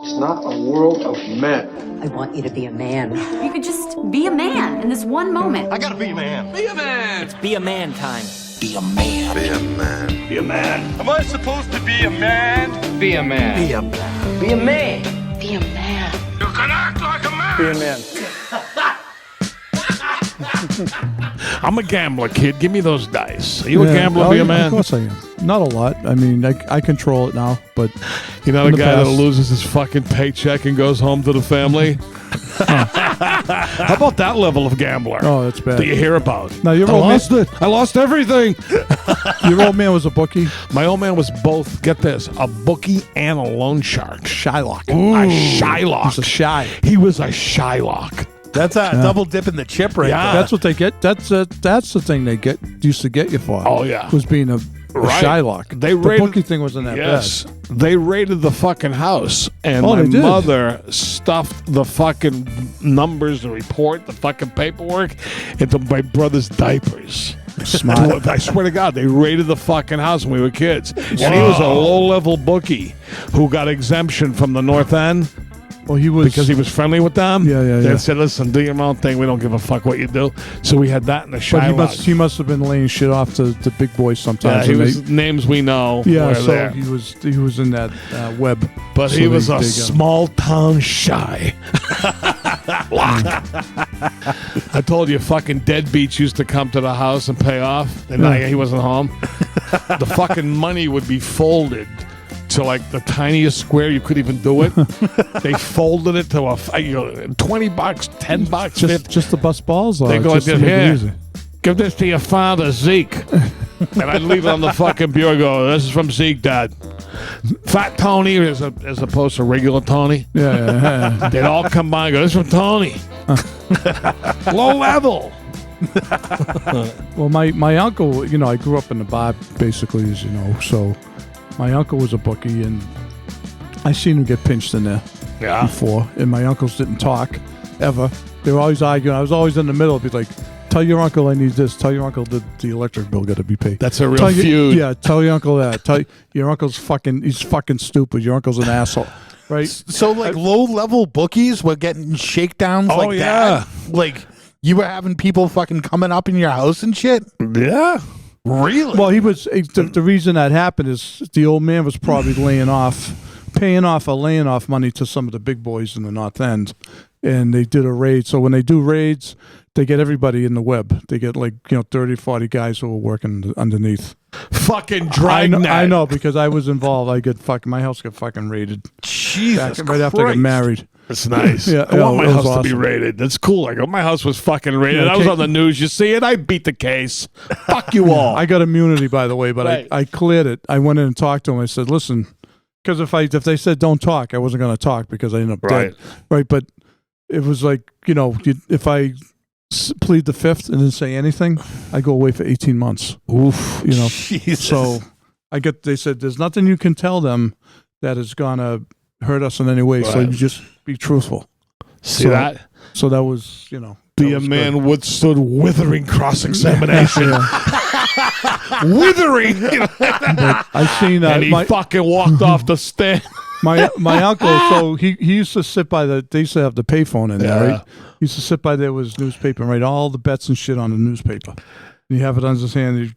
It's not a world of men. I want you to be a man. You could just be a man in this one moment. I gotta be a man. Be a man. It's be a man time. Be a man. Be a man. Be a man. Am I supposed to be a man? Be a man. Be a man. Be a man. Be a man. You can act like a man. Be a man. I'm a gambler, kid. Give me those dice. Are you a gambler? Be a man. Of course I am. Not a lot. I mean, I control it now, but you're not a guy that loses his fucking paycheck and goes home to the family. How about that level of gambler? Oh, that's bad. That you hear about? No, your I old lost it. I lost everything. Your old man was a bookie. My old man was both. Get this: a bookie and a loan shark. Shylock. Ooh, a Shylock. He's a shy. He was a Shylock. That's a double dip in the chip right there. That's what they get. That's the thing they used to get you for. Oh, yeah. Was being a Shylock. They the raided, bookie thing wasn't that bad. They raided the fucking house, and Oh, my they did? mother stuffed the fucking numbers, the report, the fucking paperwork into my brother's diapers. Smart. I swear to God, they raided the fucking house when we were kids. And he was a low-level bookie who got exemption from the North End. Well, he was Because he was friendly with them. Yeah. They said, listen, do your own thing. We don't give a fuck what you do. So we had that in the Shylocks. But he must have been laying shit off to the big boys sometimes. Yeah, he was names we know. Yeah, were so there. he was in that web. But So he was they a got- small town shy. I told you, fucking deadbeats used to come to the house and pay off, and he wasn't home. The fucking money would be folded to like the tiniest square you could even do it. They folded it to a $20, $10, just the bus balls. Or they go, just to make it here, easy? give this to your father, Zeke. And I'd leave it on the fucking bureau. Go, this is from Zeke, Dad. Fat Tony, as opposed to regular Tony. Yeah. They'd all come by and go, this is from Tony. Low level. Well, my uncle, I grew up in the bar, basically, as you know. So my uncle was a bookie, and I seen him get pinched in there before. And my uncles didn't talk ever. They were always arguing. I was always in the middle. It'd be like, tell your uncle I need this. Tell your uncle the electric bill got to be paid. That's a real feud. Tell your uncle that. Tell your uncle's he's fucking stupid. Your uncle's an asshole. Right? So, like, low-level bookies were getting shakedowns like that? Like, you were having people fucking coming up in your house and shit? Yeah. Really? Well, he was. The reason that happened is the old man was probably paying off or laying off money to some of the big boys in the North End, and they did a raid. So when they do raids, they get everybody in the web. They get 30, 40 guys who are working underneath. Fucking dragnet. I know because I was involved. My house got fucking raided. Jesus right after I got married. It's nice. Yeah, I want my it was house to be awesome. raided. That's cool. I go, my house was fucking raided. Yeah, I was on the news. You see it? I beat the case. Fuck you all. I got immunity, by the way, but Right. I cleared it. I went in and talked to him. I said, listen, because if they said don't talk, I wasn't going to talk because I ended up dead. Right. But it was like, if I plead the fifth and didn't say anything, I go away for 18 months. Oof. Jesus. So they said, there's nothing you can tell them that is going to hurt us in any way. So you just be truthful. See that? So that was, Be a man withstood withering cross-examination. Withering. I seen that. And he fucking walked off the stand. My uncle, so he used to sit by they used to have the payphone in there, right? He used to sit by there with his newspaper and write all the bets and shit on the newspaper. And you have it on his hand.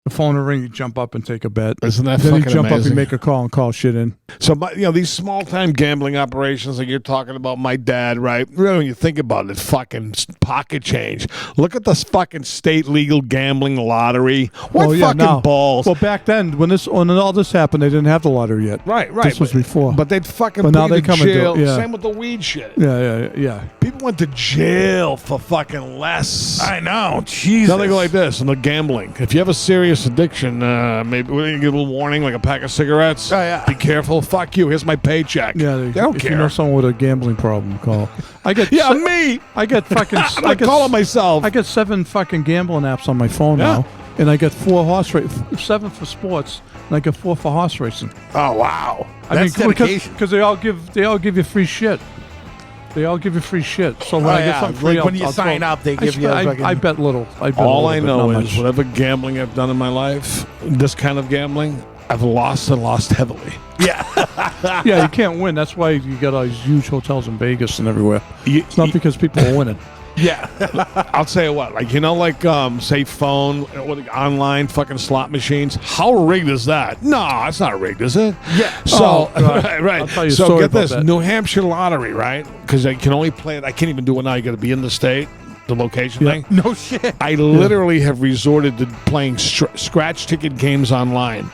The phone will ring, you jump up and take a bet. Isn't that then fucking you jump amazing? up and make a call and call shit in. So, these small-time gambling operations like you're talking about, my dad, right? Really, when you think about it, fucking pocket change. Look at this fucking state legal gambling lottery. What fucking balls? Well, back then, when all this happened, they didn't have the lottery yet. Right. This was before. But they'd fucking But put now you they in come and do jail. it, yeah. Same with the weed shit. Yeah. People went to jail for fucking less. I know. Jesus. Now they go like this, and the gambling. If you have a serious addiction, maybe we can give a little warning, like a pack of cigarettes. Oh, yeah. Be careful. Fuck you. Here's my paycheck. Yeah, they don't if care. you know someone with a gambling problem, call. I get me. I get fucking. I call it myself. I get 7 fucking gambling apps on my phone now, and I get 4 horse race, 7 for sports, and I get 4 for horse racing. Oh wow. That's dedication. Because they all give you free shit. They all give you free shit. So when I get something free, like when you I'll sign go. up, they give you. I bet little. All I know not is much. whatever gambling I've done in my life, this kind of gambling, I've lost and lost heavily. Yeah. Yeah, you can't win. That's why you got all these huge hotels in Vegas and everywhere. It's not because people are winning. Yeah. I'll tell you what, say phone, online fucking slot machines. How rigged is that? No, it's not rigged, is it? Yeah. So, right. I'll tell you a So story get about this, that. New Hampshire lottery, right? Because I can only play it. I can't even do it now. You got to be in the state, the location thing. No shit. I literally have resorted to playing scratch ticket games online.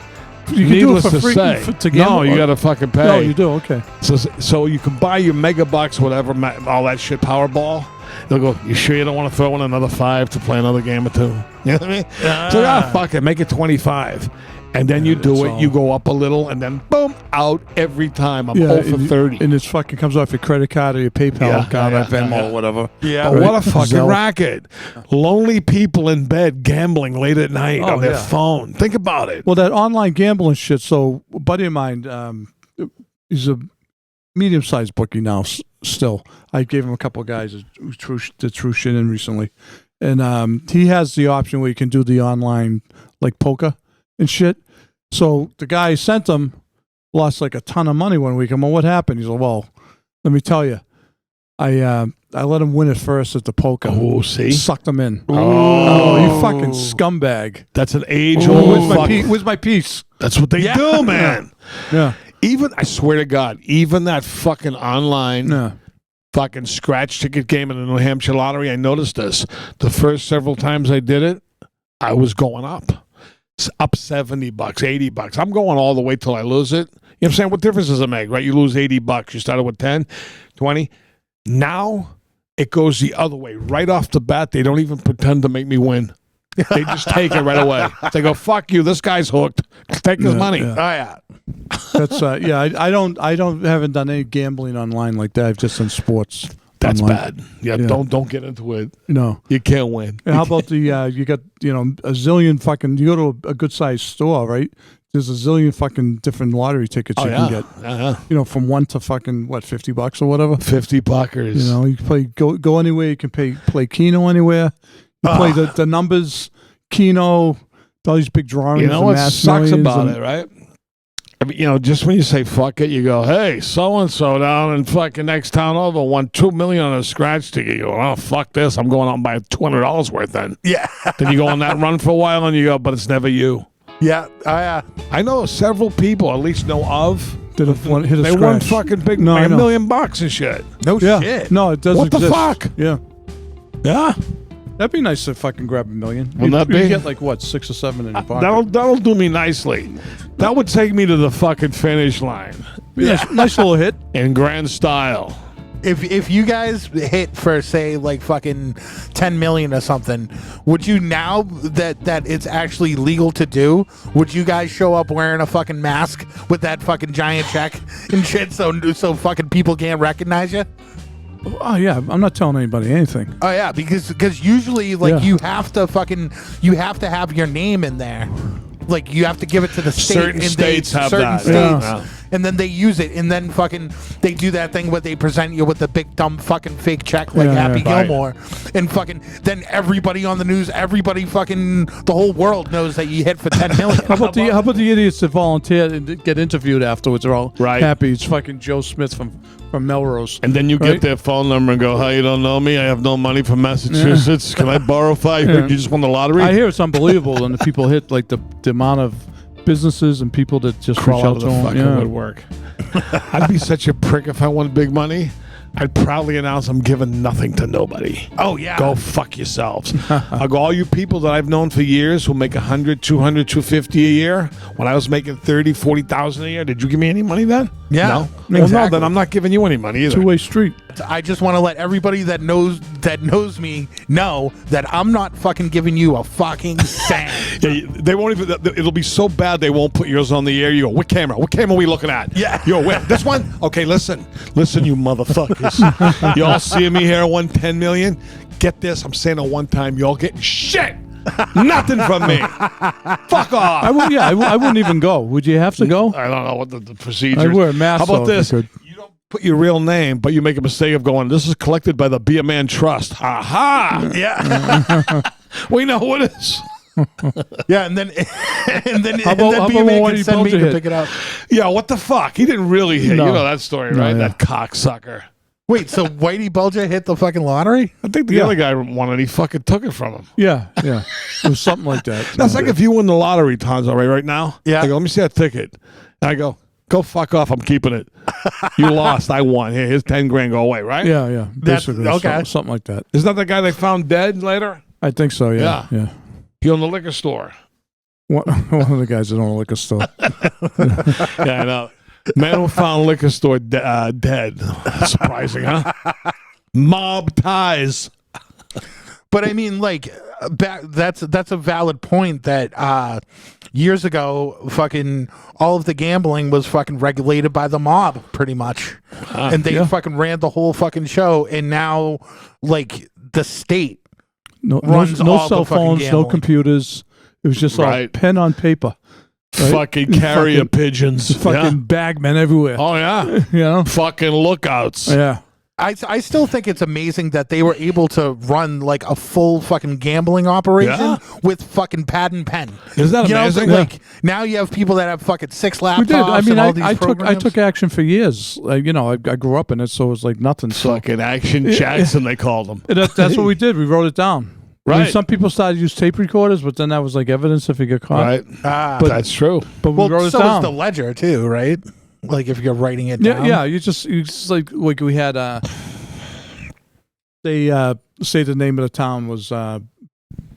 You can Needless do it for to free say, to gamble. no, you got to fucking pay. No, you do. Okay. So you can buy your mega bucks, whatever, all that shit, Powerball. They'll go, you sure you don't want to throw in another 5 to play another game or two? You know what I mean? So, fuck it, make it 25. And then you do it, you go up a little, and then boom, out every time. I'm 0 for 30. And it fucking comes off your credit card or your PayPal card or Venmo or whatever. Yeah. But what a fucking Zelle. racket. Lonely people in bed gambling late at night on their phone. Think about it. Well, that online gambling shit. So, a buddy of mine, he's a medium-sized bookie now. Still, I gave him a couple of guys who did true shit in recently, and he has the option where you can do the online like poker and shit. So the guy I sent him lost like a ton of money one week. I'm like, what happened? He's like, well, let me tell you, I let him win it first at the poker. Oh, see? Sucked him in. Oh, you fucking scumbag. That's an age-old Where's my piece? That's what they do, man. Yeah. Even, I swear to God, even that fucking online Yeah. fucking scratch ticket game in the New Hampshire lottery, I noticed this. The first several times I did it, I was going up. Up $70, $80. I'm going all the way till I lose it. You know what I'm saying? What difference does it make, right? You lose $80. You started with 10, 20. Now it goes the other way. Right off the bat, they don't even pretend to make me win. They just take it right away. They go, "Fuck you! This guy's hooked. Take his money." Yeah. Oh yeah. That's I haven't done any gambling online like that. I've just done sports. That's online. bad. Yeah, don't get into it. No. You can't win. And how about the you got a zillion fucking, you go to a good sized store, right? There's a zillion fucking different lottery tickets you can get. From $1 to fucking $50 or whatever. 50 buckers. You can play go anywhere. You can play Keno anywhere. You play the numbers, Keno, all these big drawings. You know and what mass sucks millions about it, right? I mean, just when you say fuck it, you go, hey, so and so down in fucking next town over won $2 million on a scratch ticket. You go, oh fuck this, I'm going out and buy $200 worth. Then then you go on that run for a while, and you go, but it's never you. Yeah. Oh yeah. I know several people, at least know of. Did hit a they scratch. won fucking big, No, like I $1 know. million and shit. No Yeah. shit. No, it doesn't What the exist. fuck? Yeah. Yeah, That'd be nice to fucking grab $1 million. Wouldn't that You be? get like what, 6 or 7 in your pocket. that'll do me nicely. That would take me to the fucking finish line Nice little hit. in grand style. If you guys hit for say like fucking 10 million or something, would you, now that it's actually legal to do, would you guys show up wearing a fucking mask with that fucking giant check and shit so fucking people can't recognize you? Oh yeah, I'm not telling anybody anything. Oh yeah, because usually like you have to have your name in there. Like you have to give it to the state. Certain and states have certain that. states, Yeah. and then they use it, and then fucking they do that thing where they present you with the big dumb fucking fake check like Happy Right. Gilmore, and fucking then everybody on the news, everybody fucking the whole world knows that you hit for 10 million. How about the idiots that volunteer and get interviewed afterwards? They're all Right. happy. It's fucking Joe Smith from Melrose. And then you Right. get their phone number and go, "Hi, you don't know me? I have no money from Massachusetts. Can I borrow 5? Yeah. You just won the lottery." I hear it's unbelievable, and the people hit like the amount of businesses and people that just Crawl reach out out of to the them. fucking Yeah. woodwork. I'd be such a prick if I won big money. I'd proudly announce I'm giving nothing to nobody. Oh yeah. Go fuck yourselves. I'll go, all you people that I've known for years who make 100, 200, 250 a year, when I was making 30, 40,000 a year, did you give me any money then? Yeah, No? Well, no, exactly. then I'm not giving you any money either. Two-way street. I just want to let everybody that knows me know that I'm not fucking giving you a fucking cent. Yeah, they won't even. It'll be so bad they won't put yours on the air. You go, what camera? What camera are we looking at? Yeah. Yo, wait, this one? Okay, listen, you motherfuckers. You all seeing me here at 110 million? Get this. I'm saying it one time. You all get shit. Nothing from me. Fuck off. I wouldn't even go. Would you have to go? I don't know what the procedure. I'd wear a mask. How about though, if this? you could. You don't put your real name, but you make a mistake of going, "This is collected by the Be a Man Trust." Ha ha. Yeah. We know who it is. Yeah, and then and then How and about- then how be a about man when can he send me bumped to your pick it up. Yeah, what the fuck? He didn't really hit. No. You know that story, No, right? yeah. That cocksucker. Wait, so Whitey Bulger hit the fucking lottery? I think the other guy won it. He fucking took it from him. Yeah. It was something like that. That's like if you win the lottery, Tonzo, right now. Yeah. I go, let me see that ticket. And I go fuck off. I'm keeping it. You lost. I won. Here, here's 10 grand. Go away, right? Yeah. Basically, okay. something like that. Isn't that the guy they found dead later? I think so. Yeah. He owned the liquor store. One of the guys that own a liquor store. Yeah, I know. Man who found liquor store dead. Surprising, huh? Mob ties. But I mean, like, that's a valid point that years ago, fucking all of the gambling was fucking regulated by the mob, pretty much, and they fucking ran the whole fucking show. And now, like, the state runs no all cell the fucking phones, no gambling. computers. It was just all Right. pen on paper. Right? Fucking carrier Fucking- pigeons. Fucking bagmen everywhere. Oh, yeah. You know? Fucking lookouts. Yeah. I still think it's amazing that they were able to run like a full fucking gambling operation Yeah. with fucking pad and pen. Isn't that You know, amazing? like now you have people that have fucking 6 laptops. We did. I mean, and all these I programs. took action for years. I grew up in it, so it was like nothing. So Fucking Action Jackson, they called him. that's what we did. We wrote it down. I mean, Right. some people started to use tape recorders, but then that was like evidence if you get caught. Right. But- That's true. But we Well, wrote it so down. is the ledger too, right? Like if you're writing it Yeah, down. yeah. You just like we had. They say the name of the town was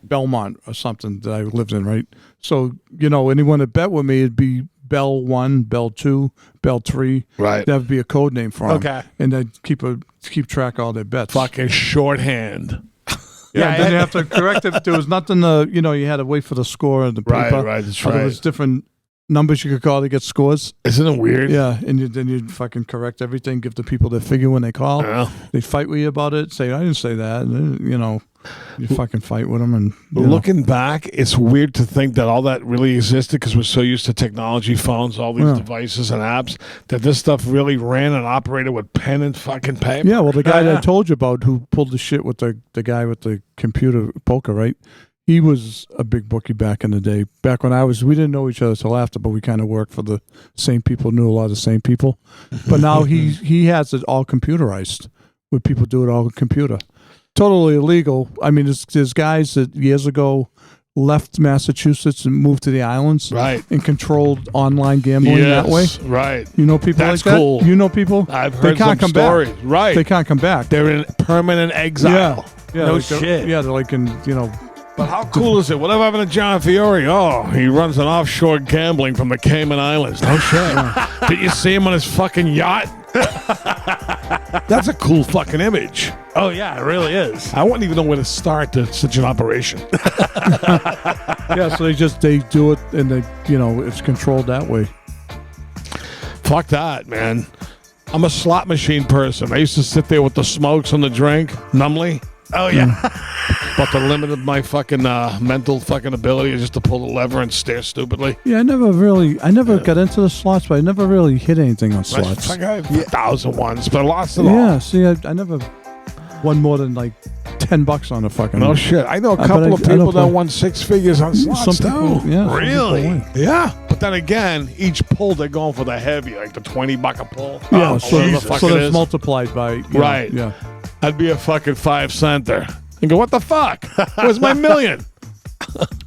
Belmont or something that I lived in, right? So anyone that bet with me, it'd be Bell 1, Bell 2, Bell 3. Right. That would be a code name for them. Okay. And they'd keep track of all their bets. Fucking shorthand. Yeah, and then you have to correct it. There was nothing to, you had to wait for the score on the paper. Right, that's There right. was different numbers you could call to get scores. Isn't it weird? Yeah, and then you'd fucking correct everything, give the people their figure when they call. Yeah. They fight with you about it, say, I didn't say that. And then, you fucking fight with them. And you know. Looking back, it's weird to think that all that really existed because we're so used to technology, phones, all these devices and apps, that this stuff really ran and operated with pen and fucking paper. Yeah, well, the guy that I told you about who pulled the shit with the guy with the computer poker, right? He was a big bookie back in the day. Back when we didn't know each other till after, but we kind of worked for the same people, knew a lot of the same people. But now he has it all computerized, where people do it all on computer. Totally illegal. I mean, there's guys that years ago left Massachusetts and moved to the islands, Right. and controlled online gambling that way. Right. You know people That's like that? cool. You know people? I've They heard can't some come stories. back. Right. They can't come back. They're in permanent exile. Yeah. No like they're- shit. Yeah, they're like in, But how cool is it? Whatever happened to John Fiore? Oh, he runs an offshore gambling from the Cayman Islands. No shit. Did you see him on his fucking yacht? That's a cool fucking image. Oh yeah, it really is. I wouldn't even know where to start such an operation. yeah, so they do it and they, it's controlled that way. Fuck that, man. I'm a slot machine person. I used to sit there with the smokes and the drink, numbly. Oh yeah. But the limit of my fucking mental fucking ability is just to pull the lever and stare stupidly. Yeah, I never got into the slots, but I never really hit anything on slots. I have 1,000 ones, but I lost it all. Yeah, see, I never won more than like $10 on a fucking. No shit. I know a but couple of I don't people that play. won 6 figures on slots, Some people, too. yeah. some Really? people win. Yeah. But then again, each pull, they're going for the heavy, like the $20 a pull. Yeah, Oh, so, whatever the so fuck it that's is. multiplied by. you know, Right. Yeah. I'd be a fucking 5-center. And go, what the fuck? Where's my million?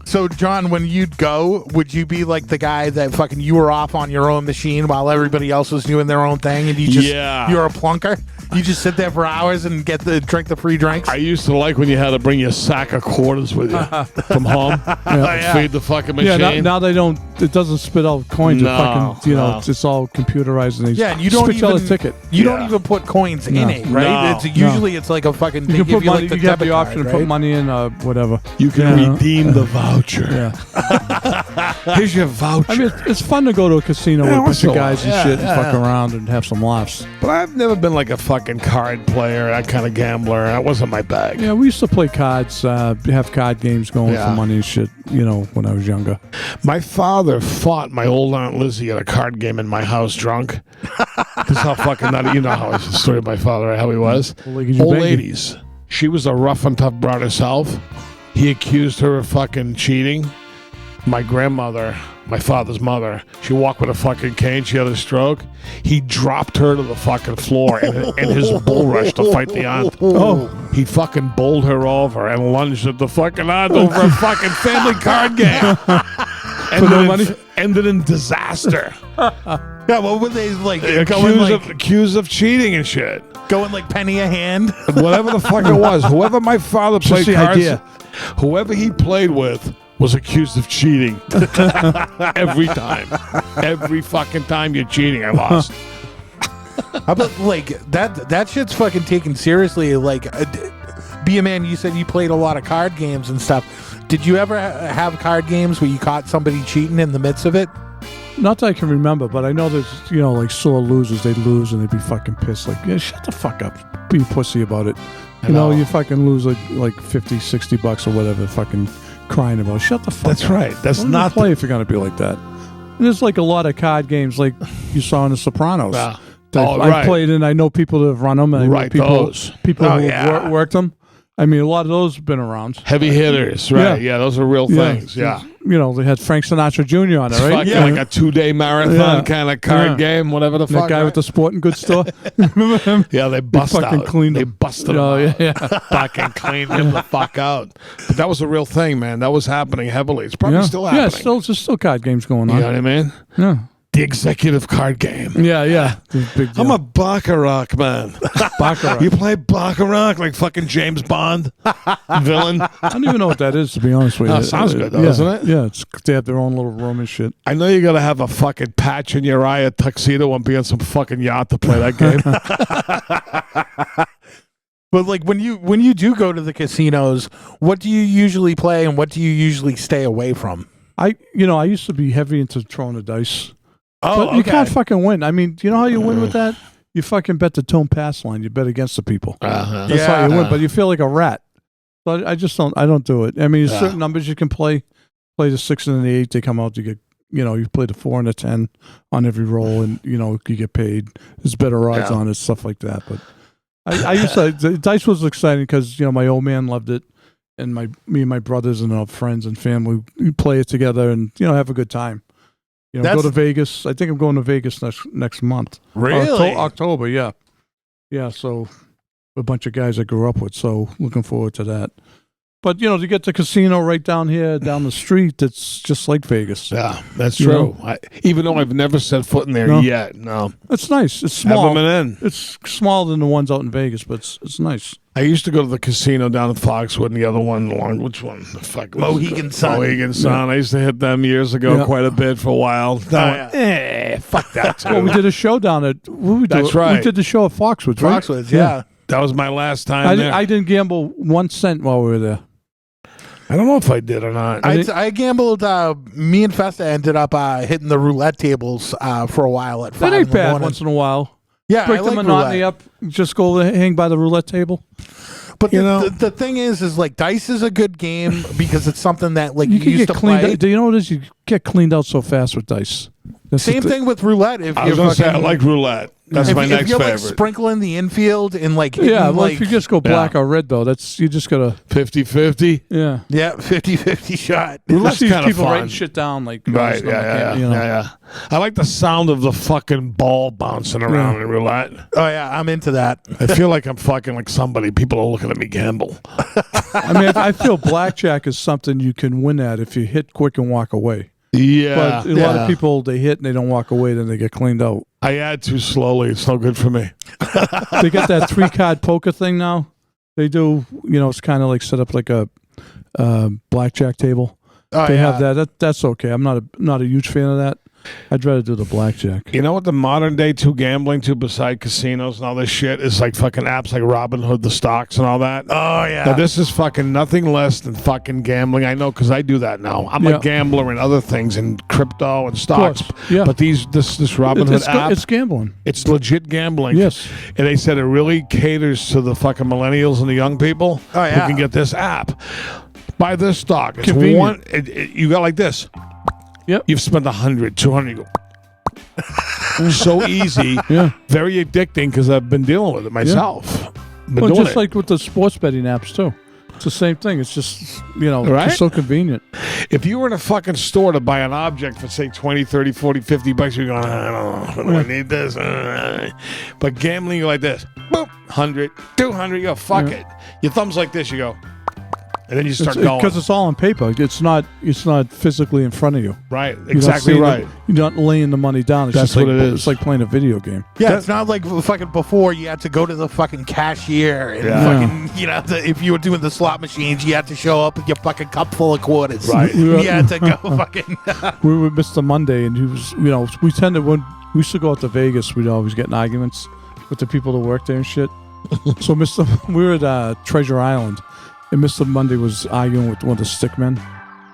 So John, when you'd go, would you be like the guy that fucking you were off on your own machine while everybody else was doing their own thing, and you're a plunker? You just sit there for hours and drink the free drinks. I used to like when you had to bring your sack of quarters with you from home. Yeah. Feed the fucking Yeah, machine. now they don't. It doesn't spit out coins. No, It fucking, no. it's all computerized. And they Yeah, and you don't spit out even a ticket. You don't even put coins in No. it, right? No. It's usually it's like a fucking. They You can give put you money. like the You have the debit option card, to put right? money in, whatever. You can Yeah. redeem the voucher. Yeah. Here's your voucher. I mean, it's fun to go to a casino Yeah, with a bunch once in of a guys while. and shit and Yeah, fuck around and have some laughs. but I've never been like a fucking card player, that kind of gambler. That wasn't my bag. Yeah, we used to play cards, have card games going Yeah. for money and shit, when I was younger. My father fought my old Aunt Lizzie at a card game in my house drunk. This is how fucking nutty. You know how it's the story of my father, how he was. Well, like, you Old banging? ladies. She was a rough and tough broad herself. he accused her of fucking cheating. My grandmother, my father's mother, she walked with a fucking cane. She had a stroke. He dropped her to the fucking floor in his bull rush to fight the aunt. Oh, he fucking bowled her over and lunged at the fucking aunt over a fucking family card game. Ended in disaster. Yeah, what were they like? Accused of cheating and shit. Going like penny a hand. Whatever the fuck it was. Whoever my father played the cards, idea. whoever he played with was accused of cheating. Every time. Every fucking time you're cheating, I lost. How about like that shit's fucking taken seriously. Like, be a man. You said you played a lot of card games and stuff. Did you ever have card games where you caught somebody cheating in the midst of it? Not that I can remember, but I know there's, like sore losers. They'd lose and they'd be fucking pissed. Like, yeah, shut the fuck up. Be a pussy about it. You know, you fucking lose like $50, $60 or whatever, fucking crying about it. Shut the fuck up. That's right. That's Don't not play if you're going to be like that. And there's like a lot of card games like you saw in The Sopranos. I played and I know people that have run them. And I know people who have worked them. I mean, a lot of those have been around. Heavy hitters, right? Yeah, those are real things. Yeah. They had Frank Sinatra Jr. on it, right? Like a 2-day marathon kind of card game, whatever the fuck. That guy with the sporting goods store. Remember him? Yeah, they busted out. They busted him out. Yeah. Fucking cleaned him the fuck out. But that was a real thing, man. That was happening heavily. It's probably still happening. Yeah, still card games going on. You know what I mean? Yeah. The executive card game. Yeah. I'm a baccarat man. Baccarat. You play baccarat like fucking James Bond villain. I don't even know what that is, to be honest with you. Sounds good, though, doesn't it? Yeah, they have their own little room and shit. I know you got to have a fucking patch in your eye, a tuxedo, and be on some fucking yacht to play that game. But like when you do go to the casinos, what do you usually play and what do you usually stay away from? I used to be heavy into throwing the dice. Oh, but you can't fucking win. I mean, you know how you win with that? You fucking bet the tone pass line. You bet against the people. That's how you win. But you feel like a rat. So I just don't. I don't do it. I mean, there's certain numbers you can play. Play the 6 and the 8. They come out. You get. You play the 4 and the 10 on every roll, and you get paid. There's better odds on it, stuff like that. But I used to. The dice was exciting because my old man loved it, and me and my brothers and our friends and family we play it together and have a good time. Go to Vegas. I think I'm going to Vegas next month. Really? October, yeah. Yeah, so a bunch of guys I grew up with, so looking forward to that. But, to get the casino right down here, down the street, it's just like Vegas. Yeah, that's true. Even though I've never set foot in there yet, no. It's nice. It's small. Haven't been in. It's smaller than the ones out in Vegas, but it's nice. I used to go to the casino down in Foxwood and the other one which one? The fuck Mohegan Sun. Mohegan Sun. I used to hit them years ago quite a bit for a while. Fuck that too. Well, we did a show down at... That's right. We did the show at Foxwoods, right? Foxwoods, yeah. That was my last time there. I didn't gamble 1 cent while we were there. I don't know if I did or not. I gambled. Me and Festa ended up hitting the roulette tables for a while at 5 That ain't in the bad morning. once in a while. Yeah, break I the like monotony roulette. up. Just go hang by the roulette table. But the thing is like dice is a good game because it's something that like you can used get to cleaned play. out. Do you know what it is? You get cleaned out so fast with dice. Same thing with roulette. If I was going to say I like roulette. That's my next if you're favorite. like sprinkling the infield and like if you just go black or red though, you just gotta 50-50. Yeah, 50-50 shot. Roulette's see kind of people fun. writing shit down like Right, yeah. I like the sound of the fucking ball bouncing around in roulette. Oh yeah, I'm into that. I feel like I'm fucking like somebody. People are looking at me gamble. I mean, I feel blackjack is something you can win at if you hit quick and walk away. Yeah. But a lot of people, they hit and they don't walk away, then they get cleaned out. I add too slowly. It's no good for me. They got that 3-card poker thing now. They do, it's kind of like set up like a blackjack table. They have that. That's okay. I'm not a huge fan of that. I'd rather do the blackjack. You know what the modern day gambling beside casinos and all this shit is like fucking apps like Robinhood, the stocks and all that. Oh yeah. Now this is fucking nothing less than fucking gambling. I know because I do that now. I'm a gambler in other things in crypto and stocks. Yeah. But this Robinhood app, it's gambling. It's legit gambling. Yes. And they said it really caters to the fucking millennials and the young people who can get this app. Buy this stock. It's convenient. You got like this. Yep. You've spent 100, 200. You go. So easy. Yeah. Very addicting because I've been dealing with it myself. Been Well, doing just it. like with the sports betting apps too. It's the same thing. It's just, Right? just so convenient. If you were in a fucking store to buy an object for, say, 20, 30, 40, 50 bucks, you're going, I don't know, do I need this? But gambling, you're like this. Boop, 100, 200, you go, fuck it. Your thumb's like this, you go. And then you start going. Because it's all on paper. It's not physically in front of you. Right, exactly right. You're not laying the money down. It's That's just what it is. It's like playing a video game. Yeah, it's not like fucking before you had to go to the fucking cashier and fucking, if you were doing the slot machines, you had to show up with your fucking cup full of quarters. Right. You had to go fucking. We were Mr. Monday, and he was, when we used to go out to Vegas, we'd always get in arguments with the people that work there and shit. So we were at Treasure Island, and Mr. Monday was arguing with one of the stickmen.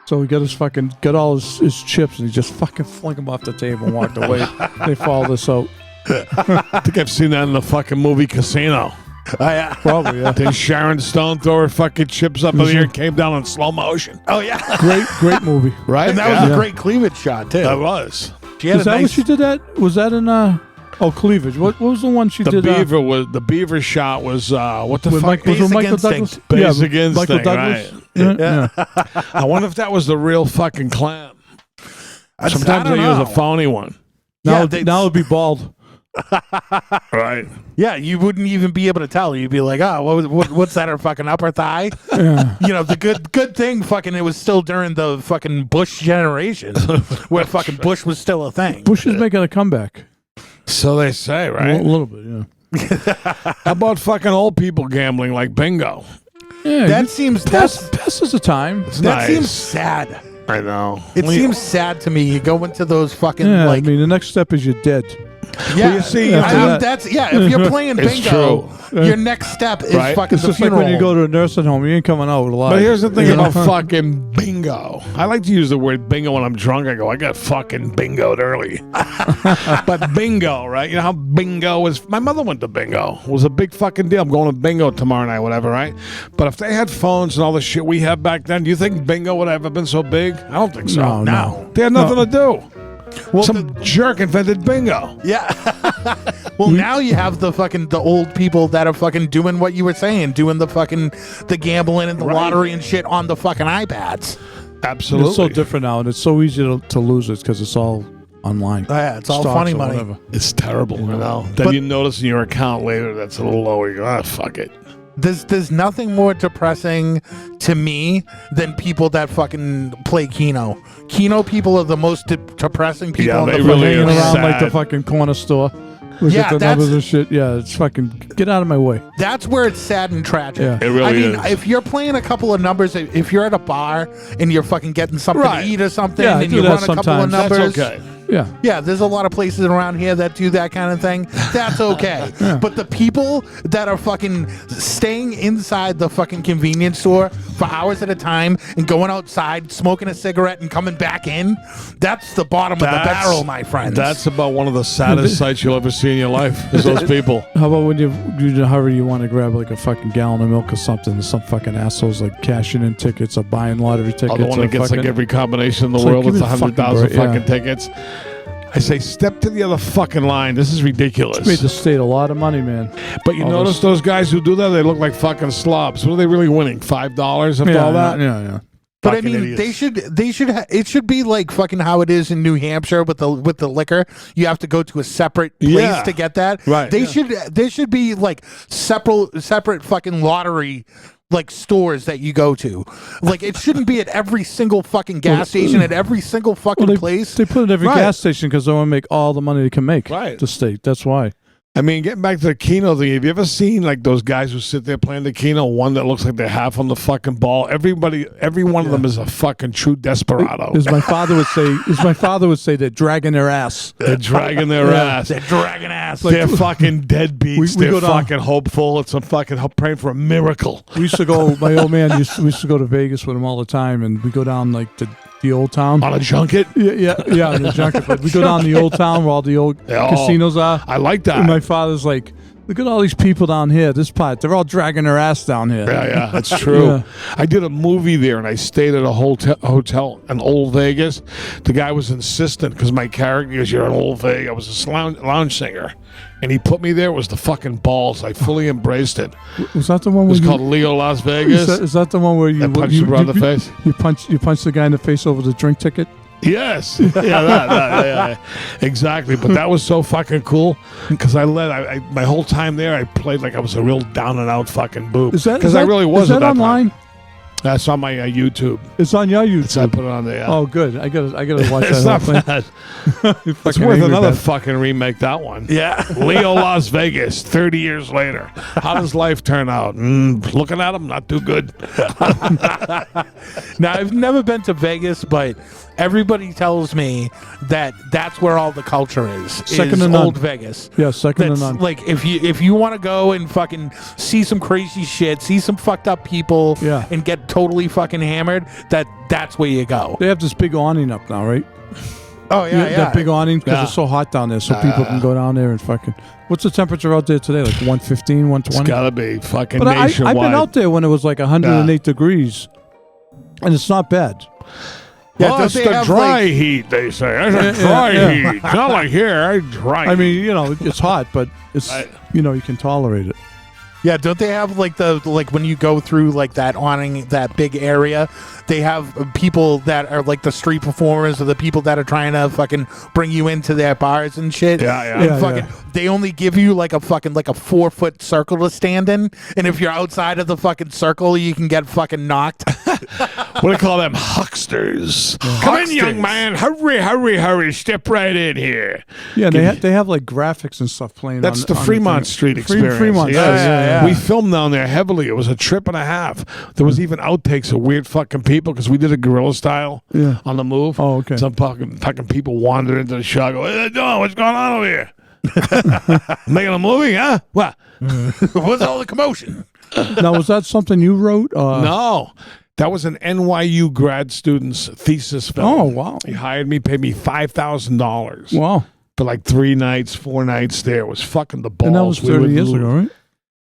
So he got all his chips, and he just fucking flung them off the table and walked away. They followed us out. I think I've seen that in the fucking movie Casino. Probably, yeah. Then Sharon Stone threw her fucking chips up in the air and came down in slow motion. Oh yeah, Great movie. Right? and that was a great cleavage shot too. That was. She had Is that what she did that? Was that in, cleavage? What was the one she The did? beaver shot was, what the With fuck? was it Basic Michael Instinct. Douglas? Basic Instinct, Michael Douglas. right. Yeah. I wonder if that was the real fucking clam. I Sometimes don't they use know. a phony one. Now, Yeah, now it'd be bald. Right. Yeah, you wouldn't even be able to tell. You'd be like, oh, what's that? Her fucking upper thigh? Yeah. The good thing, fucking, it was still during the fucking Bush generation, where fucking Bush was still a thing. Bush is making a comeback. So they say, A right? little bit, yeah. How about fucking old people gambling like bingo? Yeah, That seems Best is the time. It's that nice. seems sad. I know. It seems sad to me. You go into those fucking Yeah, like, I mean, the next step is you're dead. yeah. you see, I after mean, that- that's if you're playing It's bingo, true. your next step is Right. fucking It's the just like funeral. when you go to a nursing home, you ain't coming out alive. But here's the thing You about know? fucking bingo. I like to use the word bingo when I'm drunk. I go, I got fucking bingoed early. But bingo, right? You know how bingo is? My mother went to bingo. It was a big fucking deal. I'm going to bingo tomorrow night, whatever, right? But if they had phones and all the shit we had back then, do you think bingo would have ever been so big? I don't think so. No. They had nothing to do. Well, Some jerk invented bingo. Yeah. Well, now you have the old people that are fucking doing what you were saying, doing the gambling and the lottery and shit on the fucking iPads. Absolutely. It's so different now, and it's so easy to lose it because it's all online. Yeah, it's all Stocks funny or money. whatever. It's terrible. You know. Then But- you notice in your account later that's a little lower. You go, fuck it. There's nothing more depressing to me than people that fucking play Keno. Keno people are the most depressing people Yeah, on they the really fucking are Hanging planet. around like the sad. fucking corner store. Look Yeah, at the that's- numbers and shit. Yeah, it's fucking get out of my way. That's where it's sad and tragic. Yeah. It really I mean, is. if you're playing a couple of numbers, if you're at a bar and you're fucking getting something Right. to eat or something, Yeah, I and do you that run a couple of sometimes. numbers, That's okay. Yeah. yeah, there's a lot of places around here that do that kind of thing. That's okay. But the people that are fucking staying inside the fucking convenience store for hours at a time and going outside, smoking a cigarette and coming back in, that's the bottom of the barrel, my friends. That's about one of the saddest sights you'll ever see in your life, is those people. How about when you're in a hurry, you want to grab like a fucking gallon of milk or something, and some fucking assholes like cashing in tickets or buying lottery tickets. Oh, the one or that gets fucking, like every combination in the It's like, world give with me the fucking 100,000 break, yeah. fucking tickets. I say, step to the other fucking line. This is ridiculous. made the state a lot of money, man. But you all notice those guys who do that, they look like fucking slobs. What are they really winning? $5 after all that? Yeah. But I Fucking mean, idiots. it should be like fucking how it is in New Hampshire with the liquor. You have to go to a separate place Yeah. to get that. Right. There should be like separate fucking lottery like stores that you go to. Like it shouldn't be at every single fucking gas station at every single fucking place. They put it at every Right. gas station because they want to make all the money they can make. Right. The state. That's why. I mean, getting back to the Keno thing, have you ever seen like those guys who sit there playing the Keno, one that looks like they're half on the fucking ball? Every one of them is a fucking true desperado. As my father would say, they're dragging their ass. They're dragging their ass. They're dragging ass. They're fucking deadbeats. We They're go down- fucking hopeful. It's a fucking praying for a miracle. We used to go. My old man we used to go to Vegas with him all the time, and we go down like the old town. On a junket? Yeah, in the junket. But we go down the old town where all the old Yeah, casinos are. I like that. And my father's like, Look at all these people down here. This part, they're all dragging their ass down here. Yeah, that's true. Yeah. I did a movie there, and I stayed at a hotel in Old Vegas. The guy was insistent because my character is you're in Old Vegas. I was a lounge singer, and he put me there. It was the fucking balls. I fully embraced it. Was that the one It where was called Leo Las Vegas. Is that the one where you punched you around the face? You punched the guy in the face over the drink ticket? Yes, yeah, exactly. But that was so fucking cool because I my whole time there, I played like I was a real down and out fucking boob. Because I really was. Is that at online? Time. That's on my YouTube. It's on your YouTube. So I put it on there. Yeah. Oh, good. I gotta watch It's that. not bad. It's worth another fucking remake. That one. Yeah. Leo Las Vegas. 30 years later. How does life turn out? Looking at him, not too good. Now, I've never been to Vegas, but everybody tells me that that's where all the culture is. Second to is none. Old Vegas. Yeah, second to That's none. like if you want to go and fucking see some crazy shit, see some fucked up people, Yeah. and get totally fucking hammered, that's where you go. They have this big awning up now, right? Oh yeah, That big awning because Yeah. it's so hot down there, so people can go down there and fucking. What's the temperature out there today? Like 115, 120? It's gotta be fucking But nationwide. I've been out there when it was like 108 degrees, and it's not bad. Yeah, Well, don't it's they the have, dry like- heat, they say. That's Yeah, a dry yeah. heat. It's not like here, I dry I mean, it's hot, but it's Right. you can tolerate it. Yeah, don't they have like when you go through like that awning, that big area, they have people that are like the street performers or the people that are trying to fucking bring you into their bars and shit. Yeah. And Yeah, fucking, they only give you like a 4-foot circle to stand in, and if you're outside of the fucking circle, you can get fucking knocked. What do you call them? Hucksters. Come in, young man. Hurry, hurry, hurry. Step right in here. Yeah, they have like graphics and stuff playing. That's on the Fremont thing. Street experience. Fremont. Yes. Yeah. We filmed down there heavily. It was a trip and a half. There was even outtakes of weird fucking people because we did a guerrilla style on the move. Oh, okay. Some fucking people wandered into the shop. Go, hey, Don, what's going on over here? Making a movie, huh? What? What's all the commotion? Now, was that something you wrote? No. That was an NYU grad student's thesis film. Oh, wow. He hired me, paid me $5,000 Wow. for like 3 nights, 4 nights there. It was fucking the balls. And that was 30 years ago, right?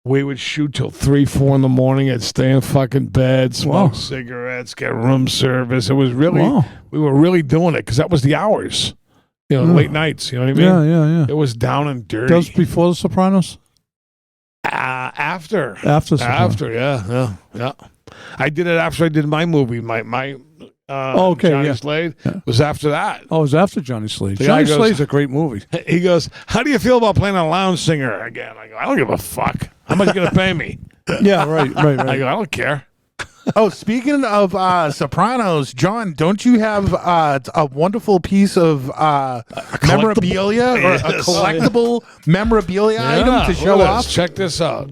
We would shoot till 3, 4 in the morning. I'd stay in fucking bed, smoke Wow. cigarettes, get room service. It was really, Wow. we were really doing it because that was the hours. Late nights. You know what I mean? Yeah. It was down and dirty. That was before The Sopranos? After. After Sopranos. After, yeah. I did it after I did my movie. My okay, Johnny yeah. Slade was after that. Oh, it was after Johnny Slade. The guy Johnny goes- Slade's a great movie. He goes, how do you feel about playing a lounge singer again? I go, I don't give a fuck. How much you going to pay me? Yeah, right. I go, I don't care. Oh, speaking of Sopranos, John, don't you have a wonderful piece of memorabilia or a Yes. collectible memorabilia item to show look at off? this. Check this out.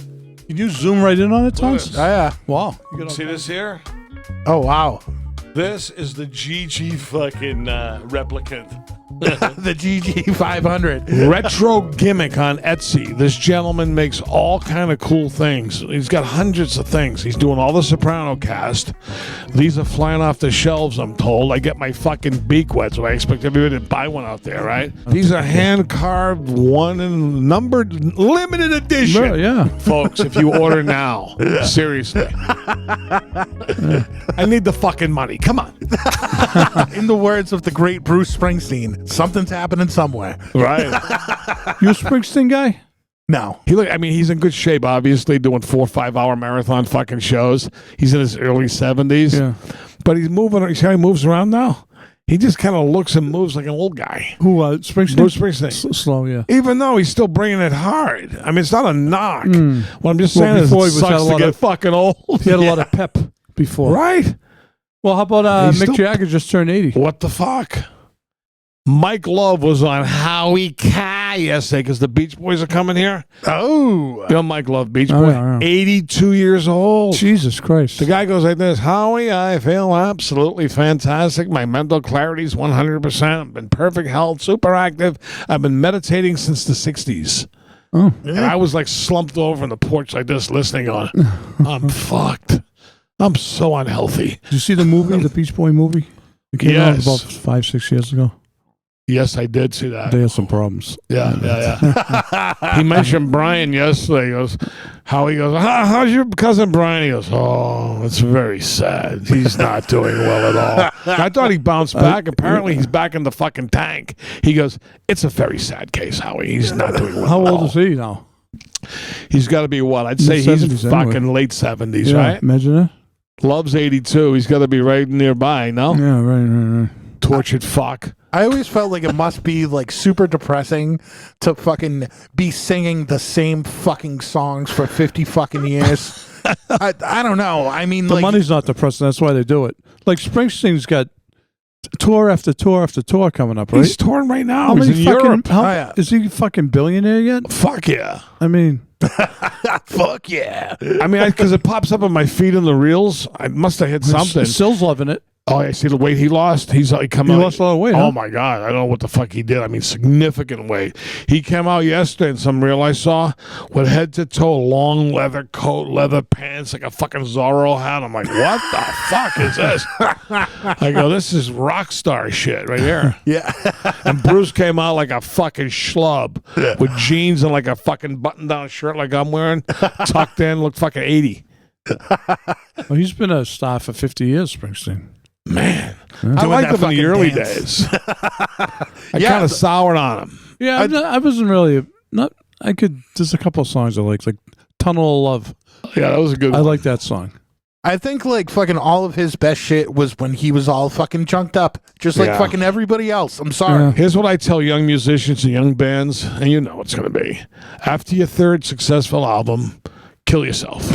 Can you zoom right in on it, Tons? Oh, yeah. Wow. See this here? Oh, wow. This is the GG fucking replicant. The GG 500. Retro gimmick on Etsy. This gentleman makes all kind of cool things. He's got hundreds of things. He's doing all the Soprano cast. These are flying off the shelves, I'm told. I get my fucking beak wet, so I expect everybody to buy one out there, right? These are hand-carved, one and numbered, limited edition. Yeah. Folks, if you order now, seriously. I need the fucking money. Come on. In the words of the great Bruce Springsteen, something's happening somewhere. Right. You a Springsteen guy? No. He's in good shape, obviously, doing 4 or 5 hour marathon fucking shows. He's in his early 70s. Yeah. But he's moving. You see how he moves around now? He just kind of looks and moves like an old guy. Who, Springsteen? Bruce Springsteen. Slow, yeah. Even though he's still bringing it hard. I mean, it's not a knock. What I'm just Well, saying is before it he was had sucks a to lot get of- fucking old. He had a lot of pep before. Right? Well, how about He's Mick still- Jagger just turned 80? What the fuck? Mike Love was on Howie Kai yesterday because the Beach Boys are coming here. Oh. You know Mike Love, Beach Oh, Boy? yeah. 82 years old. Jesus Christ. The guy goes like this, Howie, I feel absolutely fantastic. My mental clarity's 100%. I'm in perfect health, super active. I've been meditating since the 60s. Oh. And I was like slumped over on the porch like this listening on. I'm fucked. I'm so unhealthy. Did you see the movie, the Beach Boy movie? It came out Yes. about 5-6 years ago. Yes, I did see that. They had some problems. Yeah. He mentioned Brian yesterday. He goes, how's your cousin Brian? He goes, oh, it's very sad. He's not doing well at all. I thought he bounced back. Apparently, he's back in the fucking tank. He goes, it's a very sad case, Howie. He's not doing well How at old all. is he now? He's got to be what? I'd say he's 70s fucking anyway. late 70s, Yeah, right? imagine that. Love's 82. He's got to be right nearby, no? Yeah, right. Tortured fuck. I always felt like it must be like super depressing to fucking be singing the same fucking songs for 50 fucking years. I don't know. I mean, The like, money's not depressing. That's why they do it. Like Springsteen's got tour after tour after tour coming up, right? He's touring right now. How He's many in fucking? Europe. yeah. Is he fucking billionaire yet? Fuck yeah. I mean, fuck yeah. I mean, because it pops up on my feed in the reels. I must have hit something. Still's loving it. Oh, I see the weight he lost. He come He out. lost a lot of weight, Oh huh? my god, I don't know what the fuck he did. I mean, significant weight. He came out yesterday in some reel I saw with head to toe, long leather coat, leather pants, like a fucking Zorro hat. I'm like, what the fuck is this? I go, this is rock star shit right here. Yeah. And Bruce came out like a fucking schlub with jeans and like a fucking button down shirt like I'm wearing, tucked in, looked fucking 80. Well, he's been a star for 50 years, Springsteen. Man, I Doing liked that him in the fucking early dance. days. I Yeah, kind of soured on him. Yeah, I wasn't really not. I could. There's a couple of songs I like "Tunnel of Love." Yeah, that was a good I one. like that song. I think like fucking all of his best shit was when he was all fucking chunked up, just like Yeah. fucking everybody else. I'm sorry. Yeah. Here's what I tell young musicians and young bands, and you know what's going to be. After your third successful album, kill yourself.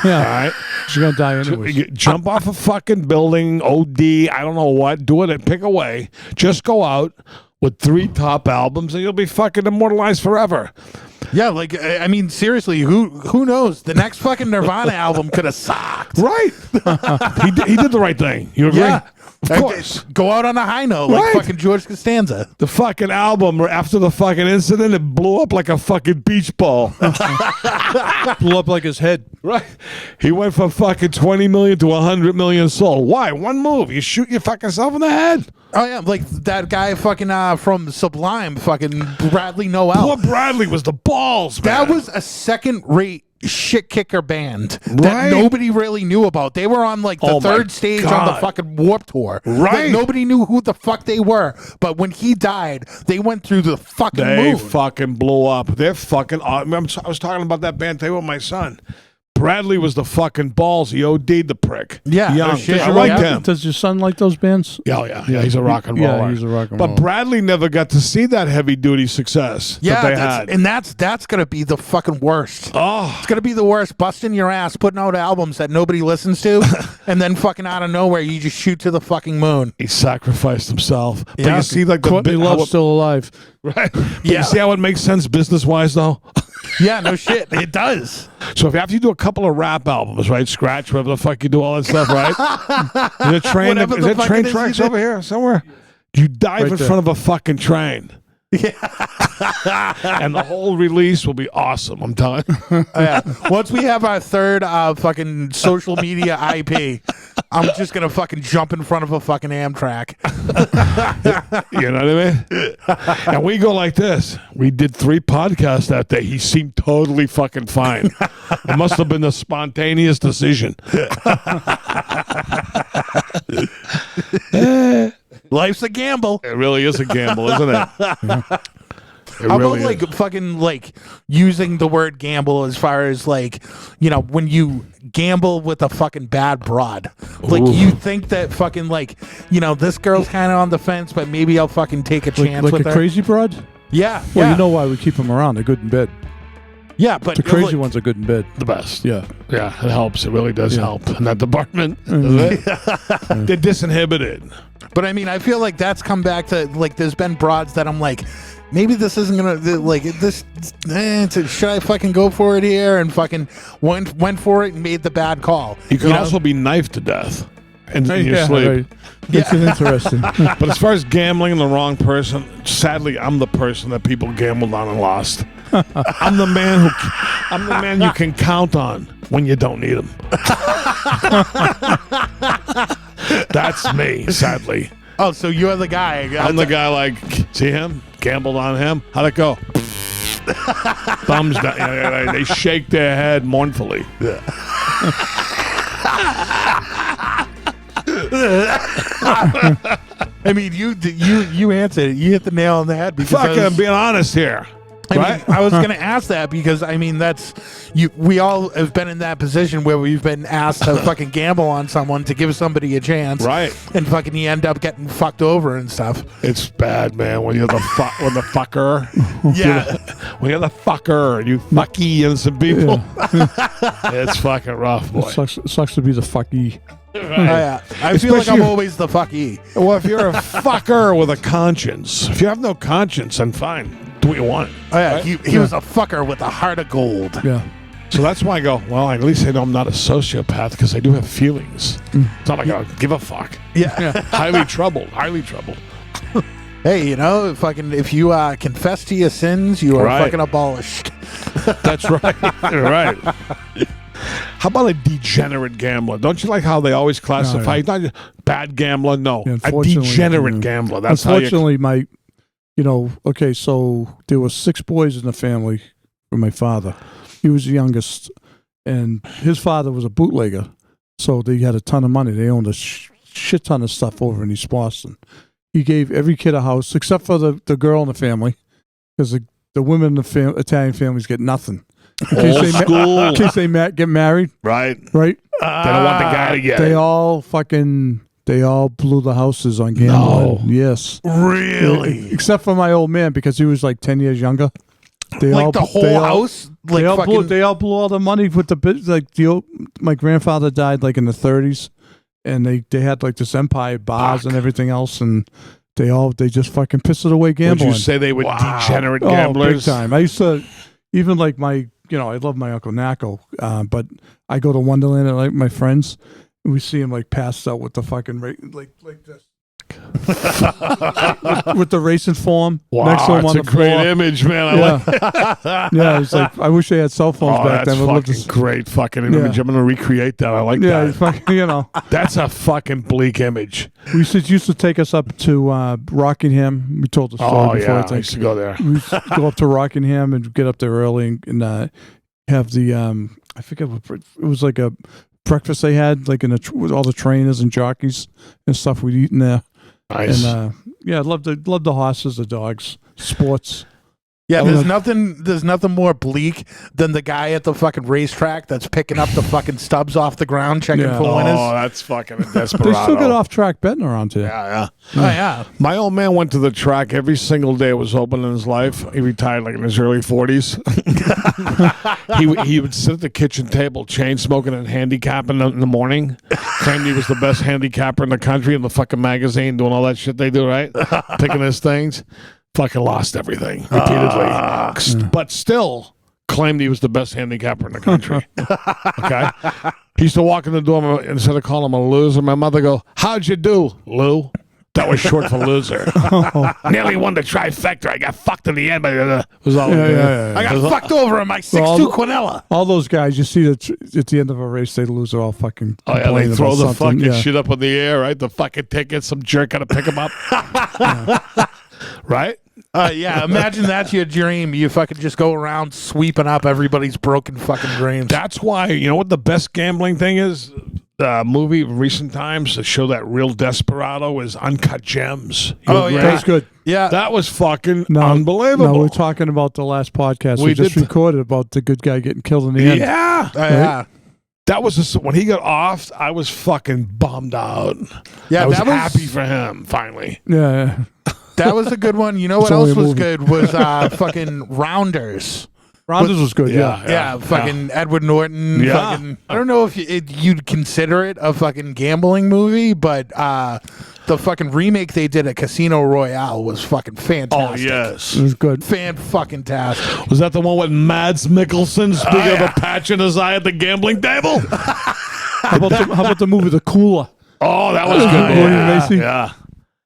Yeah, All right? she's gonna die anyways. Jump off a fucking building, OD, I don't know what, do it and pick away. Just go out with 3 top albums and you'll be fucking immortalized forever. Yeah, like I mean, seriously, who knows? The next fucking Nirvana album could have sucked. Right. he did the right thing. You agree? Yeah, Of course. Go out on a high note, like Right. fucking George Costanza. The fucking album, after the fucking incident, it blew up like a fucking beach ball. Blew up like his head. Right. He went from fucking 20 million to 100 million sold. Why? One move. You shoot your fucking self in the head. Oh yeah, like that guy fucking from Sublime, fucking Bradley Noel. Poor Bradley was the balls, man. That was a second-rate shit kicker band Right. that nobody really knew about. They were on like the Oh, my third stage on the God. fucking Warp Tour. Right. Like, nobody knew who the fuck they were. But when he died, they went through the fucking They moon. fucking blew up. They're fucking. I was talking about that band today with my son. Bradley was the fucking balls. He OD'd the prick. Yeah, young. no shit. I liked Yeah. him. Does your son like those bands? Yeah. He's a rock and Yeah, roller. he's a rock and But roller. Bradley never got to see that heavy duty success Yeah, that they had. and that's gonna be the fucking worst. Oh, It's gonna be the worst, busting your ass, putting out albums that nobody listens to, and then fucking out of nowhere you just shoot to the fucking moon. he sacrificed himself. But Yeah. you see, like the Courtney how Love's it- still alive. right? But Yeah. You see how it makes sense business wise though. Yeah, no shit, it does. So if after you do a couple of rap albums, right, scratch, whatever the fuck you do, all that stuff, right? Is there train? Whatever Is the there fuck train it is tracks you over here somewhere? You dive Right in there. front of a fucking train. And the whole release will be awesome. I'm telling you. Yeah. Once we have our third fucking social media IP, I'm just gonna fucking jump in front of a fucking Amtrak. You know what I mean? And we go like this. We did 3 podcasts that day. He seemed totally fucking fine. It must have been a spontaneous decision. Life's a gamble. It really is a gamble, isn't it? It How really about like is. fucking like using the word gamble as far as like, you know, when you gamble with a fucking bad broad. Like Ooh. you think that fucking like, you know, this girl's kind of on the fence, but maybe I'll fucking take a chance Like with a her. crazy broad? Yeah. Well, yeah. you know why we keep them around. They're good in bed. Yeah, but The crazy like, ones are good in bed. The best. Yeah. Yeah, it helps. It really does Yeah. help in that department. Doesn't it? They're disinhibited. But I mean, I feel like that's come back to like there's been broads that I'm like, maybe this isn't gonna like this. Should I fucking go for it here? And fucking went for it and made the bad call. You can know? also be knifed to death in your sleep. Right. Makes it interesting. But as far as gambling the wrong person, sadly, I'm the person that people gambled on and lost. I'm the man you can count on when you don't need him. That's me, sadly. Oh, so you're the guy. I'm the guy. Like, see him? Gambled on him. How'd it go? Thumbs down. Yeah, they shake their head mournfully. I mean, you answered it. You hit the nail on the head. Because Fucking being honest here. Right? I was going to ask that because I mean that's you. We all have been in that position where we've been asked to fucking gamble on someone to give somebody a chance, Right? And fucking you end up getting fucked over and stuff. It's bad, man. When you're the fucker. Yeah. When you're the fucker and you fucky innocent people. It's fucking rough, boy. It sucks to be the fucky. Right. I feel like I'm always the fucky. Well, if you're a fucker with a conscience, if you have no conscience, then fine. Do what you want. Oh, yeah. Right? He was a fucker with a heart of gold. Yeah. So that's why I go, well, at least I know I'm not a sociopath because I do have feelings. It's not like I give a fuck. Yeah. Highly troubled. Hey, you know, fucking if you confess to your sins, you are fucking abolished. That's right. You're right. How about a degenerate gambler? Don't you like how they always classify? Not a bad gambler, no. Yeah, a degenerate gambler. That's unfortunately, okay, so there were 6 boys in the family from my father. He was the youngest, and his father was a bootlegger, so they had a ton of money. They owned a shit ton of stuff over in East Boston. He gave every kid a house, except for the girl in the family, because the women in the Italian families get nothing. In case they get married. Right. Right? They don't want the guy to get They it. They all blew the houses on gambling. No. Yes. Really? Except for my old man, because he was like 10 years younger. They like the whole house? They all blew all the money with the bit. Like my grandfather died like in the 30s, and they had like this empire bars and everything else, and they just fucking pissed it away gambling. Would you say they were degenerate gamblers? Big time. I used to, even like I love my Uncle Nacko, but I go to Wonderland and like my friends, and we see him like passed out with the fucking like this. with the racing form next to him on the floor. Great image, man. I like yeah, it's like I wish they had cell phones back that's then. Fucking great fucking image. I'm gonna recreate that. I like that. Fucking, that's a fucking bleak image. We used to take us up to Rockingham. We told the story before. I used to go there. We used to go up to Rockingham and get up there early and have the I forget what it was, like a breakfast they had, like with all the trainers and jockeys and stuff we'd eat in there. Nice. And I love the horses, the dogs, sports. Yeah, there's nothing more bleak than the guy at the fucking racetrack that's picking up the fucking stubs off the ground, checking for winners. Oh, that's fucking a desperado. They still get off track betting around here. Yeah. Oh, yeah. My old man went to the track every single day it was open in his life. He retired like in his early 40s. he would sit at the kitchen table, chain smoking and handicapping in the morning. Claimed he was the best handicapper in the country in the fucking magazine, doing all that shit they do, right? Picking his things. Fucking lost everything repeatedly. But still claimed he was the best handicapper in the country. Okay? He used to walk in the door and instead of calling him a loser, my mother go, "How'd you do, Lou?" That was short for loser. Nearly won the trifecta. I got fucked in the end, but it was all I got fucked over in my 6'2" Quinella. All those guys, you see that at the end of a race, they lose. They're all fucking. Oh yeah, they throw the fucking yeah. shit up in the air, right? The fucking tickets, some jerk got to pick them up. Right? Yeah, imagine that's your dream. You fucking just go around sweeping up everybody's broken fucking dreams. That's why, you know what the best gambling thing is? Movie of recent times to show that real desperado is Uncut Gems. Oh, yeah. That's good. Yeah. That was fucking unbelievable. No, we're talking about the last podcast we just recorded about the good guy getting killed in the end. Yeah. Yeah. That was when he got off, I was fucking bummed out. Yeah, I was happy for him, finally. Yeah. That was a good one. You know what else was good was fucking Rounders. Rounders was good, yeah. Fucking Edward Norton. Yeah. Fucking, I don't know if you'd consider it a fucking gambling movie, but the fucking remake they did at Casino Royale was fucking fantastic. Oh, yes. It was good. Fan-fucking-tastic. Was that the one with Mads Mikkelsen speaking of a patch in his eye at the gambling table? How about the movie The Cooler? Oh, that was good. William Macy? Yeah.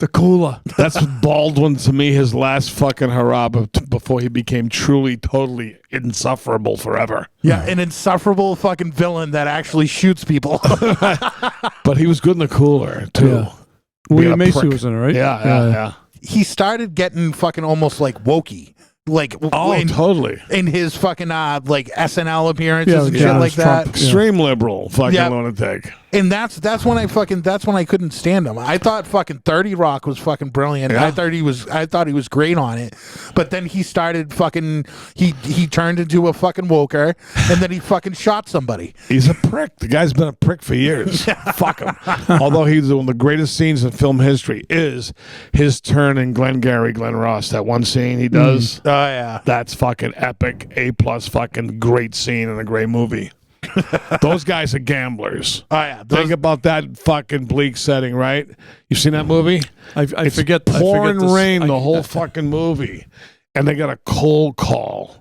The Cooler. That's Baldwin, to me, his last fucking hurrah before he became truly, totally insufferable forever. Yeah, an insufferable fucking villain that actually shoots people. But he was good in The Cooler, too. Yeah. William being a Macy prick. was in it, right? Yeah. He started getting fucking almost like wokey. Like Totally. in his fucking like SNL appearances Yeah, and yeah, shit it like was that. Trump. Extreme liberal fucking Yeah. lunatic. And that's when I couldn't stand him. I thought fucking 30 Rock was fucking brilliant. Yeah. I thought he was great on it. But then he started fucking he turned into a fucking woker and then he fucking shot somebody. He's a prick. The guy's been a prick for years. Fuck him. Although he's one of the greatest scenes in film history is his turn in Glenn Ross. That one scene he does. Oh yeah. That's fucking epic. A+ fucking great scene in a great movie. Those guys are gamblers. Oh yeah. Think about that fucking bleak setting, right? You seen that movie? I forget. Pouring rain the whole I- fucking movie, and they got a cold call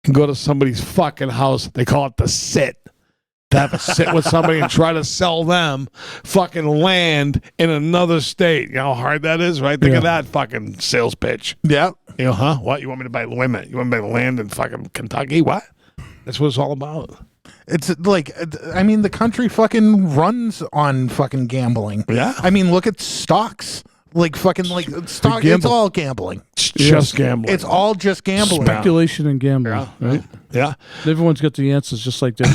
and go to somebody's fucking house. They call it the sit. To have a sit with somebody and try to sell them fucking land in another state. You know how hard that is, right? Think of that fucking sales pitch. Yeah. You know, huh? What? You want me to buy land? You want me to buy land in fucking Kentucky? What? That's what it's all about. It's like, I mean, the country fucking runs on fucking gambling. Yeah. I mean, look at stocks. Like fucking like stock. It's all gambling. It's just gambling. It's all just gambling. Speculation and gambling, right? Yeah. Everyone's got the answers, just like they're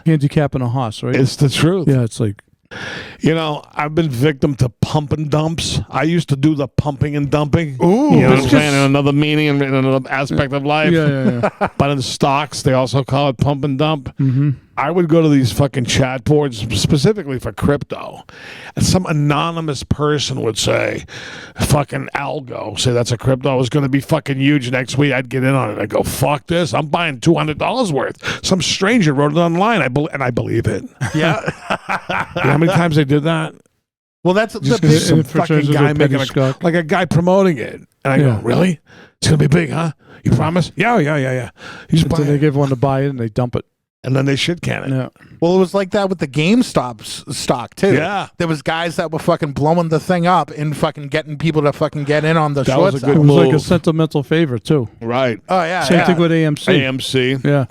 handicapping a horse, right? It's the truth. Yeah, it's like You know, I've been victim to pump and dumps. I used to do the pumping and dumping. Ooh, you know what I'm it's saying? In another meaning, in another aspect of life. yeah. But in stocks, they also call it pump and dump. Mm-hmm. I would go to these fucking chat boards specifically for crypto, and some anonymous person would say, fucking algo, say that's a crypto, is going to be fucking huge next week. I'd get in on it. I'd go, fuck this. I'm buying $200 worth. Some stranger wrote it online, and I believe it. Yeah. You know how many times they did that? Well, that's the Just big. because Some it turns fucking into guy a making penny stock. like a guy promoting it. And I go, really? It's going to be big, huh? You promise? Yeah. You just buy Then they it. give one to buy it and they dump it. And then they shit can it. Yeah. Well, it was like that with the GameStop stock too. Yeah. There was guys that were fucking blowing the thing up and fucking getting people to fucking get in on the That short was a side. It good was like a move. sentimental favor too. Right. Oh yeah. Same yeah. thing with AMC. AMC. Yeah.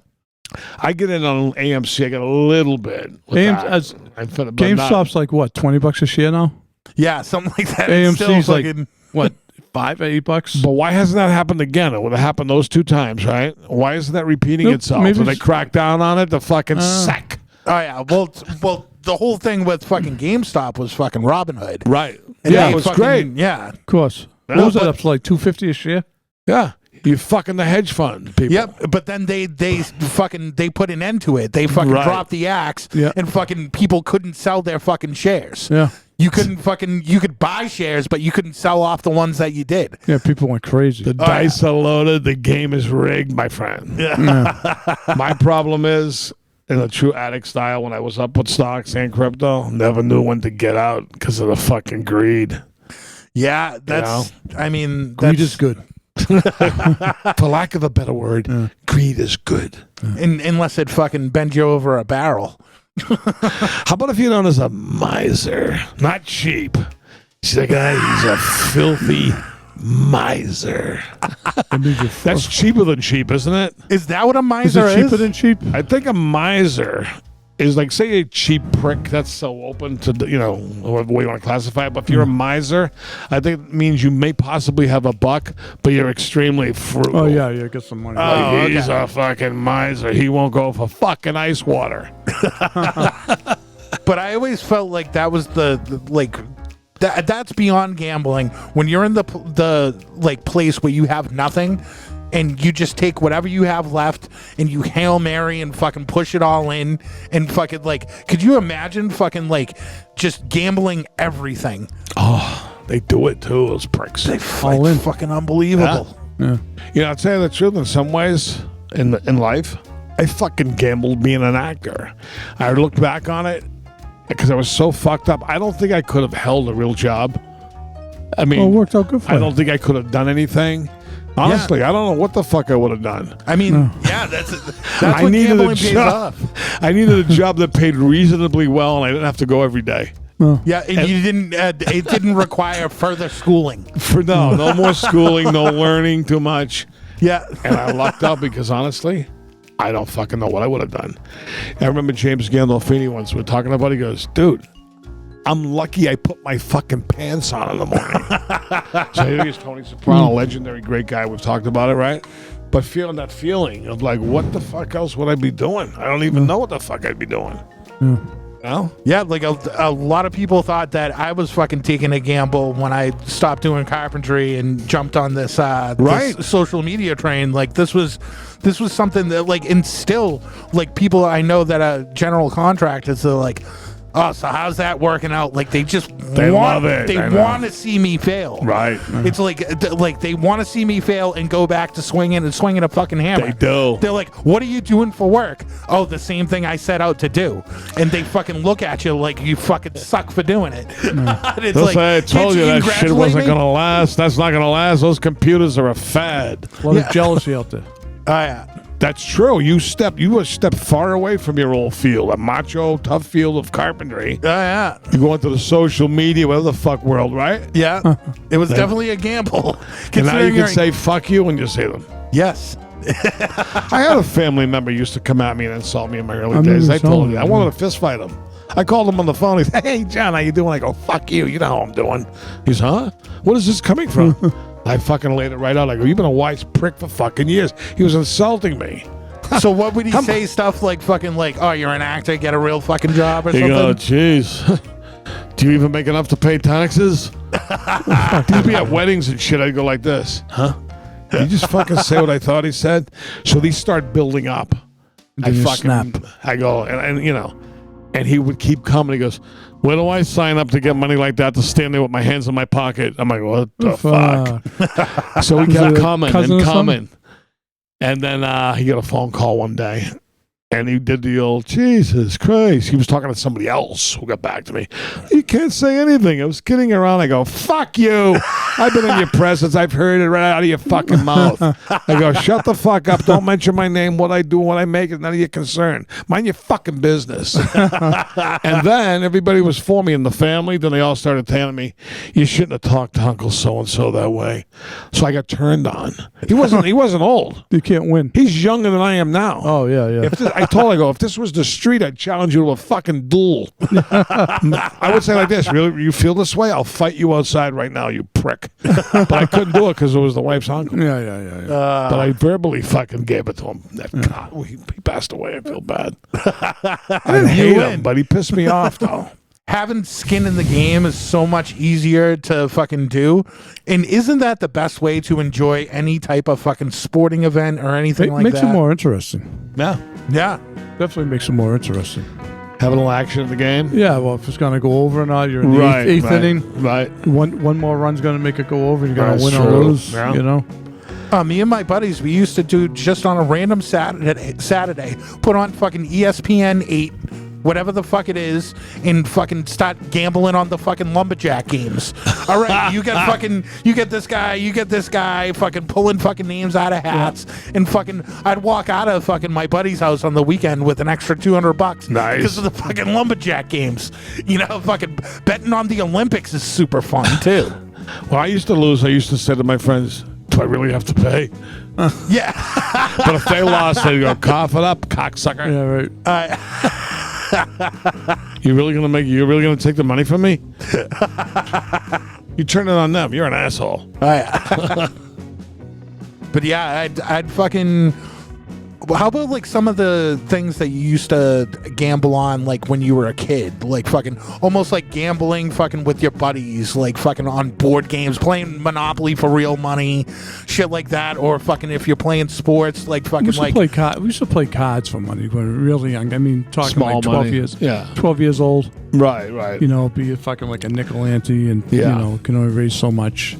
I get in on AMC. I get a little bit. With GameStop's like what, $20 a share now? Yeah, something like that. It's still AMC's like fucking- what, $5, $8? But why hasn't that happened again? It would have happened those two times, right? Why isn't that repeating Nope, itself? maybe When they it's- crack down on it, the fucking sack. Oh yeah. Well, the whole thing with fucking GameStop was fucking Robinhood. Right. And Yeah, they it was fucking- great. Yeah. Of course. Yeah, What was that but- up to, like $2.50 a share? Yeah. You fucking the hedge fund people. Yep, but then they put an end to it. They fucking Right. dropped the axe, Yeah. and fucking people couldn't sell their fucking shares. Yeah. You could buy shares, but you couldn't sell off the ones that you did. Yeah, people went crazy. The dice are loaded. The game is rigged, my friend. My problem is, in a true addict style, when I was up with stocks and crypto, never knew when to get out because of the fucking greed. Yeah, that's. I mean, Greed that's, is good. For lack of a better word, greed is good. unless it fucking bends you over a barrel. How about if you're known as a miser? Not cheap. See that guy? He's a filthy miser. That's cheaper than cheap, isn't it? Is that what a Is miser it is? cheaper than cheap? I think a miser is like, say, a cheap prick. That's so open to, whatever way you want to classify it. But if you're a miser, I think it means you may possibly have a buck, but you're extremely frugal. Oh, yeah, get some money. Like, he's a fucking miser. He won't go for fucking ice water. But I always felt like that was that's beyond gambling. When you're in the like place where you have nothing, and you just take whatever you have left and you Hail Mary and fucking push it all in and fucking like, could you imagine fucking like just gambling everything? Oh, they do it too, those pricks. They all in. Fucking unbelievable. Yeah. I'll tell you the truth, in some ways, in life, I fucking gambled being an actor. I looked back on it because I was so fucked up. I don't think I could have held a real job. I mean, Well, it worked out good for I you. don't think I could have done anything. Honestly, I don't know what the fuck I would have done. I mean, yeah, that's I what needed a gambling pays job. off. I needed a job that paid reasonably well, and I didn't have to go every day. Yeah, and you didn't. It didn't require further schooling. No more schooling, no learning too much. Yeah, And I lucked out because honestly, I don't fucking know what I would have done. I remember James Gandolfini once we were talking about it. He goes, dude, I'm lucky I put my fucking pants on in the morning. So here's Tony Soprano, legendary, great guy. We've talked about it, right? But feeling that feeling of like, what the fuck else would I be doing? I don't even know what the fuck I'd be doing. No? Yeah, like a lot of people thought that I was fucking taking a gamble when I stopped doing carpentry and jumped on this, this social media train. Like this was something that like, and still like people I know that are general contractors are like, oh, so how's that working out? Like they love it. They want to see me fail. Right. It's like they want to see me fail and go back to swinging a fucking hammer. They do. They're like, what are you doing for work? Oh, the same thing I set out to do. And they fucking look at you like you fucking suck for doing it. It's like, I told you that shit wasn't going to last. That's not going to last. Those computers are a fad. A lot of jealousy out there. Oh, yeah. That's true. You were a step far away from your old field, a macho, tough field of carpentry. Oh, yeah. You go into the social media, whatever the fuck world, right? Yeah. It was definitely a gamble. And now you can say fuck you when you say them. Yes. I had a family member used to come at me and insult me in my early days. I told you. I wanted to fist fight him. I called him on the phone. He said, hey, John, how you doing? I go, fuck you. You know how I'm doing. He's, huh? What is this coming from? I fucking laid it right out. I go, you've been a wise prick for fucking years. He was insulting me. So what would he say? Stuff like fucking like, oh, you're an actor, get a real fucking job or You something? go, jeez. Do you even make enough to pay taxes? He'd be at weddings and shit. I'd go like this. Huh? Did you just fucking say what I thought he said? So these start building up. I fucking snap. I go, and you know, and he would keep coming. He goes, where do I sign up to get money like that to stand there with my hands in my pocket? I'm like, what the fuck? So he kept coming and coming. And then he got a phone call one day. And he did the old, Jesus Christ. He was talking to somebody else who got back to me. You can't say anything. I was kidding around. I go, fuck you. I've been in your presence. I've heard it right out of your fucking mouth. I go, shut the fuck up. Don't mention my name, what I do, what I make. It's none of your concern. Mind your fucking business. And then everybody was for me in the family. Then they all started telling me, you shouldn't have talked to Uncle so-and-so that way. So I got turned on. He wasn't old. You can't win. He's younger than I am now. Oh, yeah. I told her, I go, if this was the street, I'd challenge you to a fucking duel. I would say like this, really, you feel this way? I'll fight you outside right now, you prick. But I couldn't do it because it was the wife's uncle. Yeah. But I verbally fucking gave it to him. God, he passed away. I feel bad. I didn't hate him, but he pissed me off, though. Having skin in the game is so much easier to fucking do. And isn't that the best way to enjoy any type of fucking sporting event or anything like that? It makes it more interesting. Yeah. Yeah. Definitely makes it more interesting. Have a little action in the game? Yeah, well, if it's going to go over or not, you're in the eighth inning. Right. One more run's going to make it go over, and you're going to win true. or lose, you know? Me and my buddies, we used to do just on a random Saturday, put on fucking ESPN 8, whatever the fuck it is, and fucking start gambling on the fucking lumberjack games. All right, you get this guy, fucking pulling fucking names out of hats, and fucking, I'd walk out of fucking my buddy's house on the weekend with an extra $200. Nice. Because of the fucking lumberjack games. You know, fucking betting on the Olympics is super fun too. Well, I used to lose. I used to say to my friends, do I really have to pay? Yeah. But if they lost, they'd go, cough it up, cocksucker. Yeah, right. You're really gonna take the money from me? You turn it on them. You're an asshole. But yeah, I'd fucking. How about like some of the things that you used to gamble on, like when you were a kid, like fucking almost like gambling, fucking with your buddies, like fucking on board games, playing Monopoly for real money, shit like that, or fucking if you're playing sports, like fucking we used to play cards for money when we were really young. I mean, talking Small like 12 money. years. Yeah. 12 years old. Right. You know, be fucking like a nickel ante, and you know, can only raise so much.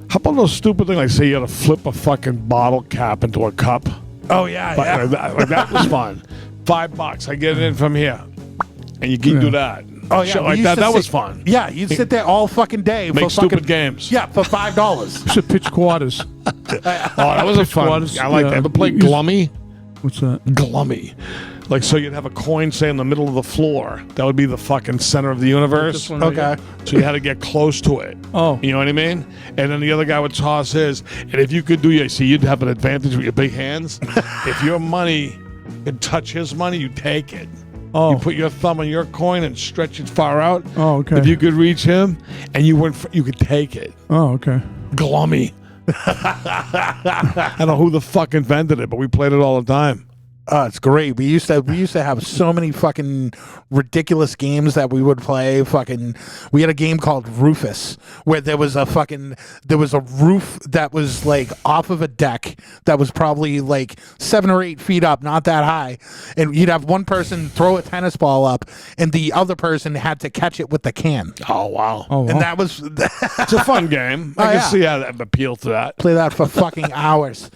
How about those stupid things like say you had to flip a fucking bottle cap into a cup? Oh yeah, that was fun. $5, I get it in from here, and you can do that. Oh yeah, shit like that. That was fun. Yeah, you'd sit there all fucking day Make for stupid fucking games. Yeah, for $5. We should pitch quarters. Oh, that was a fun. Quarters, I like that. Ever play Glummy? What's that? Glummy. Like, so you'd have a coin, say, in the middle of the floor. That would be the fucking center of the universe. Okay. So you had to get close to it. Oh. You know what I mean? And then the other guy would toss his. And if you could you'd have an advantage with your big hands. If your money could touch his money, you take it. Oh. You put your thumb on your coin and stretch it far out. Oh, okay. If you could reach him, and you could take it. Oh, okay. Glummy. I don't know who the fuck invented it, but we played it all the time. Oh, it's great. We used to have so many fucking ridiculous games that we would play. We had a game called Rufus where there was a roof that was like off of a deck that was probably like 7 or 8 feet up, not that high. And you'd have one person throw a tennis ball up and the other person had to catch it with the can. Oh, wow. Oh, wow. And that was It's a fun game. I can see how that appeal to that. play that for fucking hours.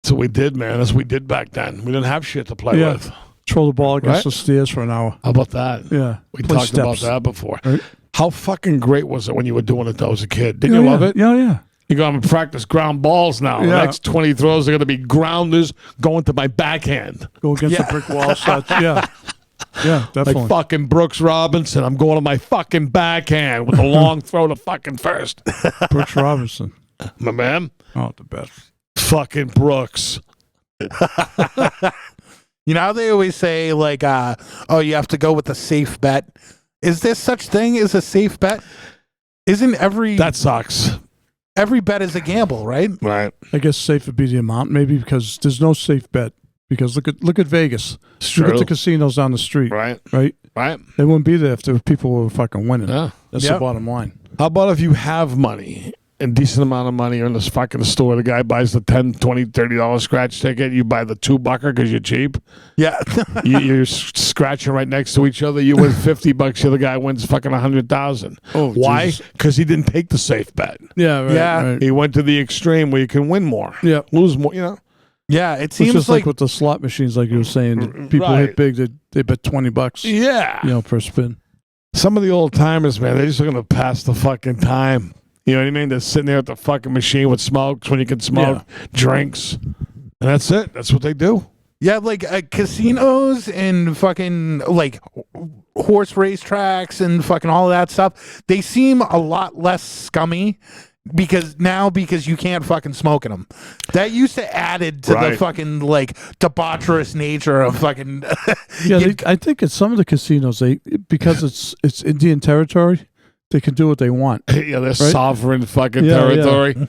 That's what we did, man. That's what we did back then. We didn't have shit to play Yeah. with. Throw the ball against Right? the stairs for an hour. How about that? Yeah. We Play talked about steps. that before. Right. How fucking great was it when you were doing it though as a kid? Didn't you love it? Yeah, yeah. You're going to practice ground balls now. The Yeah. next 20 throws are going to be grounders going to my backhand. Go against the brick wall. Such. Yeah. Yeah, definitely. Like fucking Brooks Robinson. I'm going to my fucking backhand with a long throw to fucking first. Brooks Robinson. My man. Oh, the best. Fucking Brooks. You know how they always say like, oh, you have to go with a safe bet. Is there such thing as a safe bet? Isn't That sucks. every bet is a gamble, right? Right. I guess safe would be the amount, maybe, because there's no safe bet. Because look at Vegas. It's Look at true. the casinos down the street. Right. Right? Right. They wouldn't be there if the people were fucking winning. Yeah. That's Yep. the bottom line. How about if you have money, a decent amount of money, you're in this fucking store, the guy buys the $10, $20, $30 scratch ticket, you buy the $2 because you're cheap. Yeah. You're scratching right next to each other. You win $50. The other guy wins fucking 100,000. Oh, why? Jesus. Because he didn't take the safe bet. Yeah, right. Yeah. Right. He went to the extreme where you can win more, Yeah. lose more. You know. Yeah. It It's seems just like like with the slot machines, like you were saying. That people Right. hit big, they bet $20, Yeah. per spin. Some of the old timers, man, they're just looking to pass the fucking time. You know what I mean? They're sitting there at the fucking machine with smokes when you can smoke, drinks, and that's it. That's what they do. yeah, like casinos and fucking like horse race tracks and fucking all of that stuff. They seem a lot less scummy because you can't fucking smoke in them. That used to add to the Right. fucking like debaucherous nature of fucking. Yeah, I think at some of the casinos, because it's Indian territory, they can do what they want. Yeah, they're sovereign fucking Yeah, territory.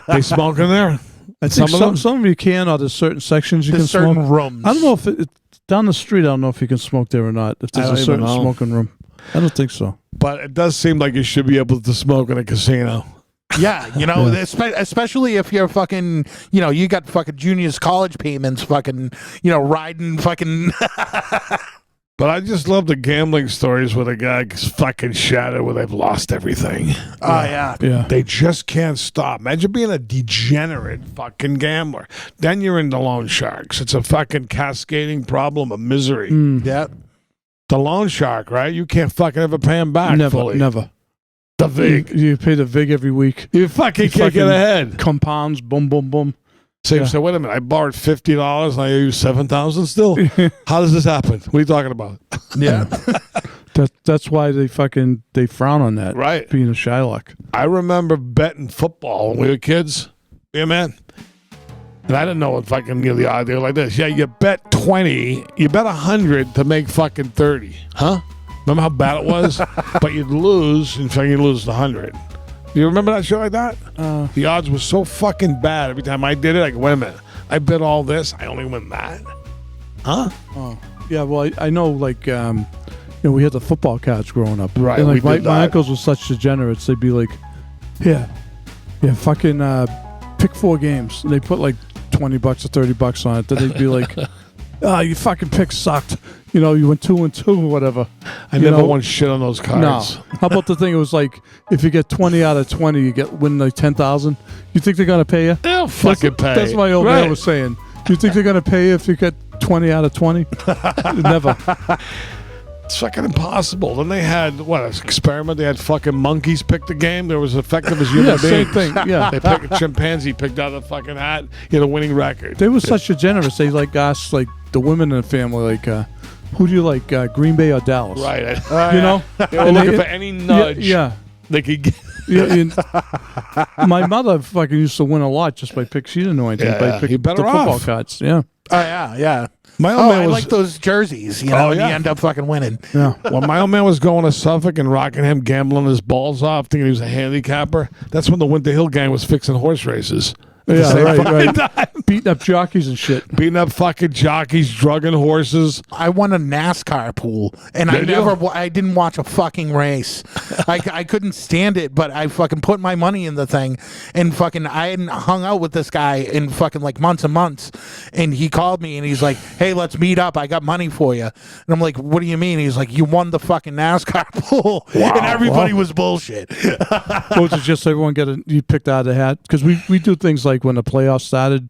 They smoke in there. I think Some of them? some of you can, or there's certain sections you There's can certain smoke. rooms. I don't know if down the street, I don't know if you can smoke there or not. If there's I a don't certain even know. smoking room. I don't think so. But it does seem like you should be able to smoke in a casino. Yeah, especially if you're fucking, you got fucking juniors college payments, fucking, riding fucking. But I just love the gambling stories where the guy gets fucking shattered where they've lost everything. Oh yeah. Yeah. They just can't stop. Imagine being a degenerate fucking gambler. Then you're in the loan sharks. It's a fucking cascading problem of misery. Yeah. The loan shark, right? You can't fucking ever pay him back fully. Never. The VIG. You pay the VIG every week. You fucking can't get ahead. Compounds, boom, boom, boom. So you Yeah. say, wait a minute, I borrowed $50 and I owe you $7,000 still? How does this happen? What are you talking about? Yeah. That's why they frown on that. Right. Being a Shylock. I remember betting football when we were kids. Yeah, man. And I didn't know what fucking the idea like this. Yeah, you bet 20, you bet 100 to make fucking 30. Huh? Remember how bad it was? But you'd lose, in fact, you'd lose the 100. You remember that shit like that? The odds were so fucking bad. Every time I did it, I go, wait a minute. I bet all this, I only win that. Huh? Oh. Yeah, well, I know, like, we had the football cards growing up. Right, And, like, we did my that. uncles were such degenerates. They'd be like, yeah, fucking pick 4 games. And they put, like, $20 or $30 on it. Then they'd be like, you fucking picks sucked. You went 2-2 or whatever. I never won shit on those cards. No. How about the thing? It was like, if you get 20 out of 20, you win like 10,000. You think they're gonna pay you? They'll fucking pay. That's what my old man was saying. You think they're gonna pay you if you get 20 out of 20? Never. It's fucking impossible. Then they had, an experiment? They had fucking monkeys pick the game. They were as effective as human Yeah, same beings. thing. Yeah. They picked a chimpanzee, picked out the fucking hat. He had a winning record. They were such degenerates. They like asked like the women in the family, like, who do you like, Green Bay or Dallas? Right. You know? They were And looking for any nudge Yeah. they could get. My mother fucking used to win a lot just by pick. She didn't know anything Yeah, by yeah. pick You better the football off. cards. Yeah. Oh yeah. My old Oh, man I was like those jerseys. You know, Oh, and yeah. you end up fucking winning. Yeah. Well, my old man was going to Suffolk and Rockingham, gambling his balls off, thinking he was a handicapper. That's when the Winter Hill gang was fixing horse races. Yeah, Same right, fucking right. time. Beating up jockeys and shit. Beating up fucking jockeys, drugging horses. I won a NASCAR pool, and Did you? I didn't watch a fucking race. I couldn't stand it, but I fucking put my money in the thing, and fucking I hadn't hung out with this guy in fucking like months and months, and he called me and he's like, "Hey, let's meet up. I got money for you." And I'm like, "What do you mean?" He's like, "You won the fucking NASCAR pool," and everybody was bullshit. Was it just everyone you picked out of the hat? Because we do things like when the playoffs started,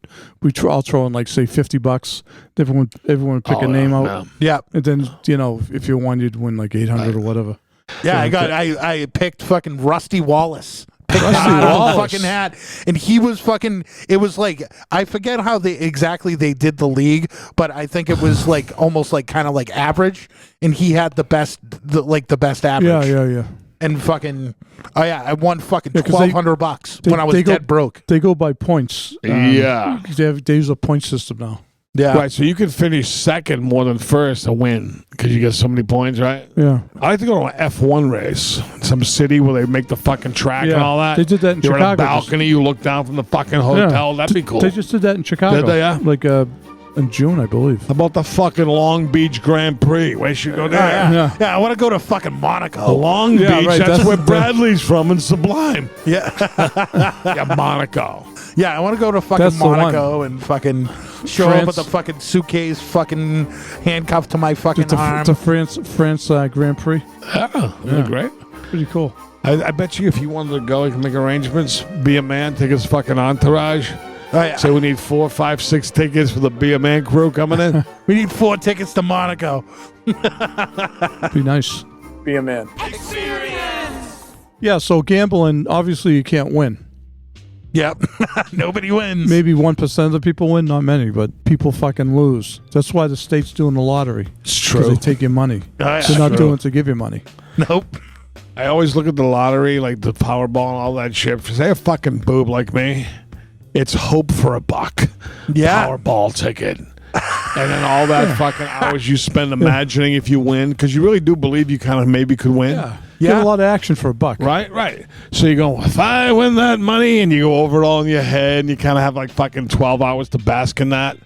I'll throw in like say $50. Everyone would pick a name out, Yeah. and then if you won, you'd win like 800 or whatever. Yeah, I picked fucking Rusty Wallace. Picked him Rusty out of the Wallace. fucking hat, and he was fucking. It was like I forget how they did the league, but I think it was like almost like kind of like average, and he had the best average. Yeah. And fucking I won fucking Yeah, 'cause $1,200 when I was dead broke. They go by points. Yeah. They use a point system now. Yeah, Right, so you can finish second more than first and win because you get so many points, right? Yeah. I like to go to an F1 race, some city where they make the fucking track and Yeah, all that. they did that in You're Chicago. on a balcony, you look down from the fucking hotel. That'd be cool. They just did that in Chicago. Did they, yeah? Like in June, I believe. How about the fucking Long Beach Grand Prix? We should go there. Yeah. I want to go to fucking Monaco. Long Yeah, Beach, right, that's that's where the- Bradley's from in Sublime. Yeah, Yeah, Monaco. yeah, I want to go to fucking That's the one. Monaco and fucking show up France. with a fucking suitcase, fucking handcuffed to my fucking arm. The France Grand Prix. Yeah, that'd be great. Pretty cool. I bet you if you wanted to go, you can make arrangements. Be a man, take his fucking entourage. Oh, yeah. Say we need 4, 5, 6 tickets for the Be a Man crew coming in. We need 4 tickets to Monaco. Be nice. Be a man. Yeah, so gambling, obviously you can't win. Yep. Nobody wins. Maybe 1% of the people win, not many, but people fucking lose. That's why the state's doing the lottery. It's Because they take your money. Oh, yeah. They're not True. doing it to give you money. Nope. I always look at the lottery, like the Powerball and all that shit. For say a fucking boob like me, it's hope for $1. Yeah. Powerball ticket. And then all that fucking hours you spend imagining if you win, because you really do believe you kind of maybe could win. You get a lot of action for $1. Right. So you go, if I win that money, and you go over it all in your head, and you kind of have like fucking 12 hours to bask in that.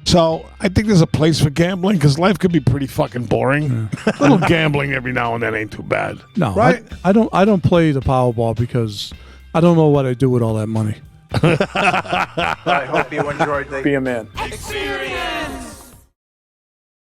So I think there's a place for gambling, because life could be pretty fucking boring. A little gambling every now and then ain't too bad. No, Right? I don't play the Powerball because I don't know what I do with all that money. I hope you enjoyed the Be a man. Experience!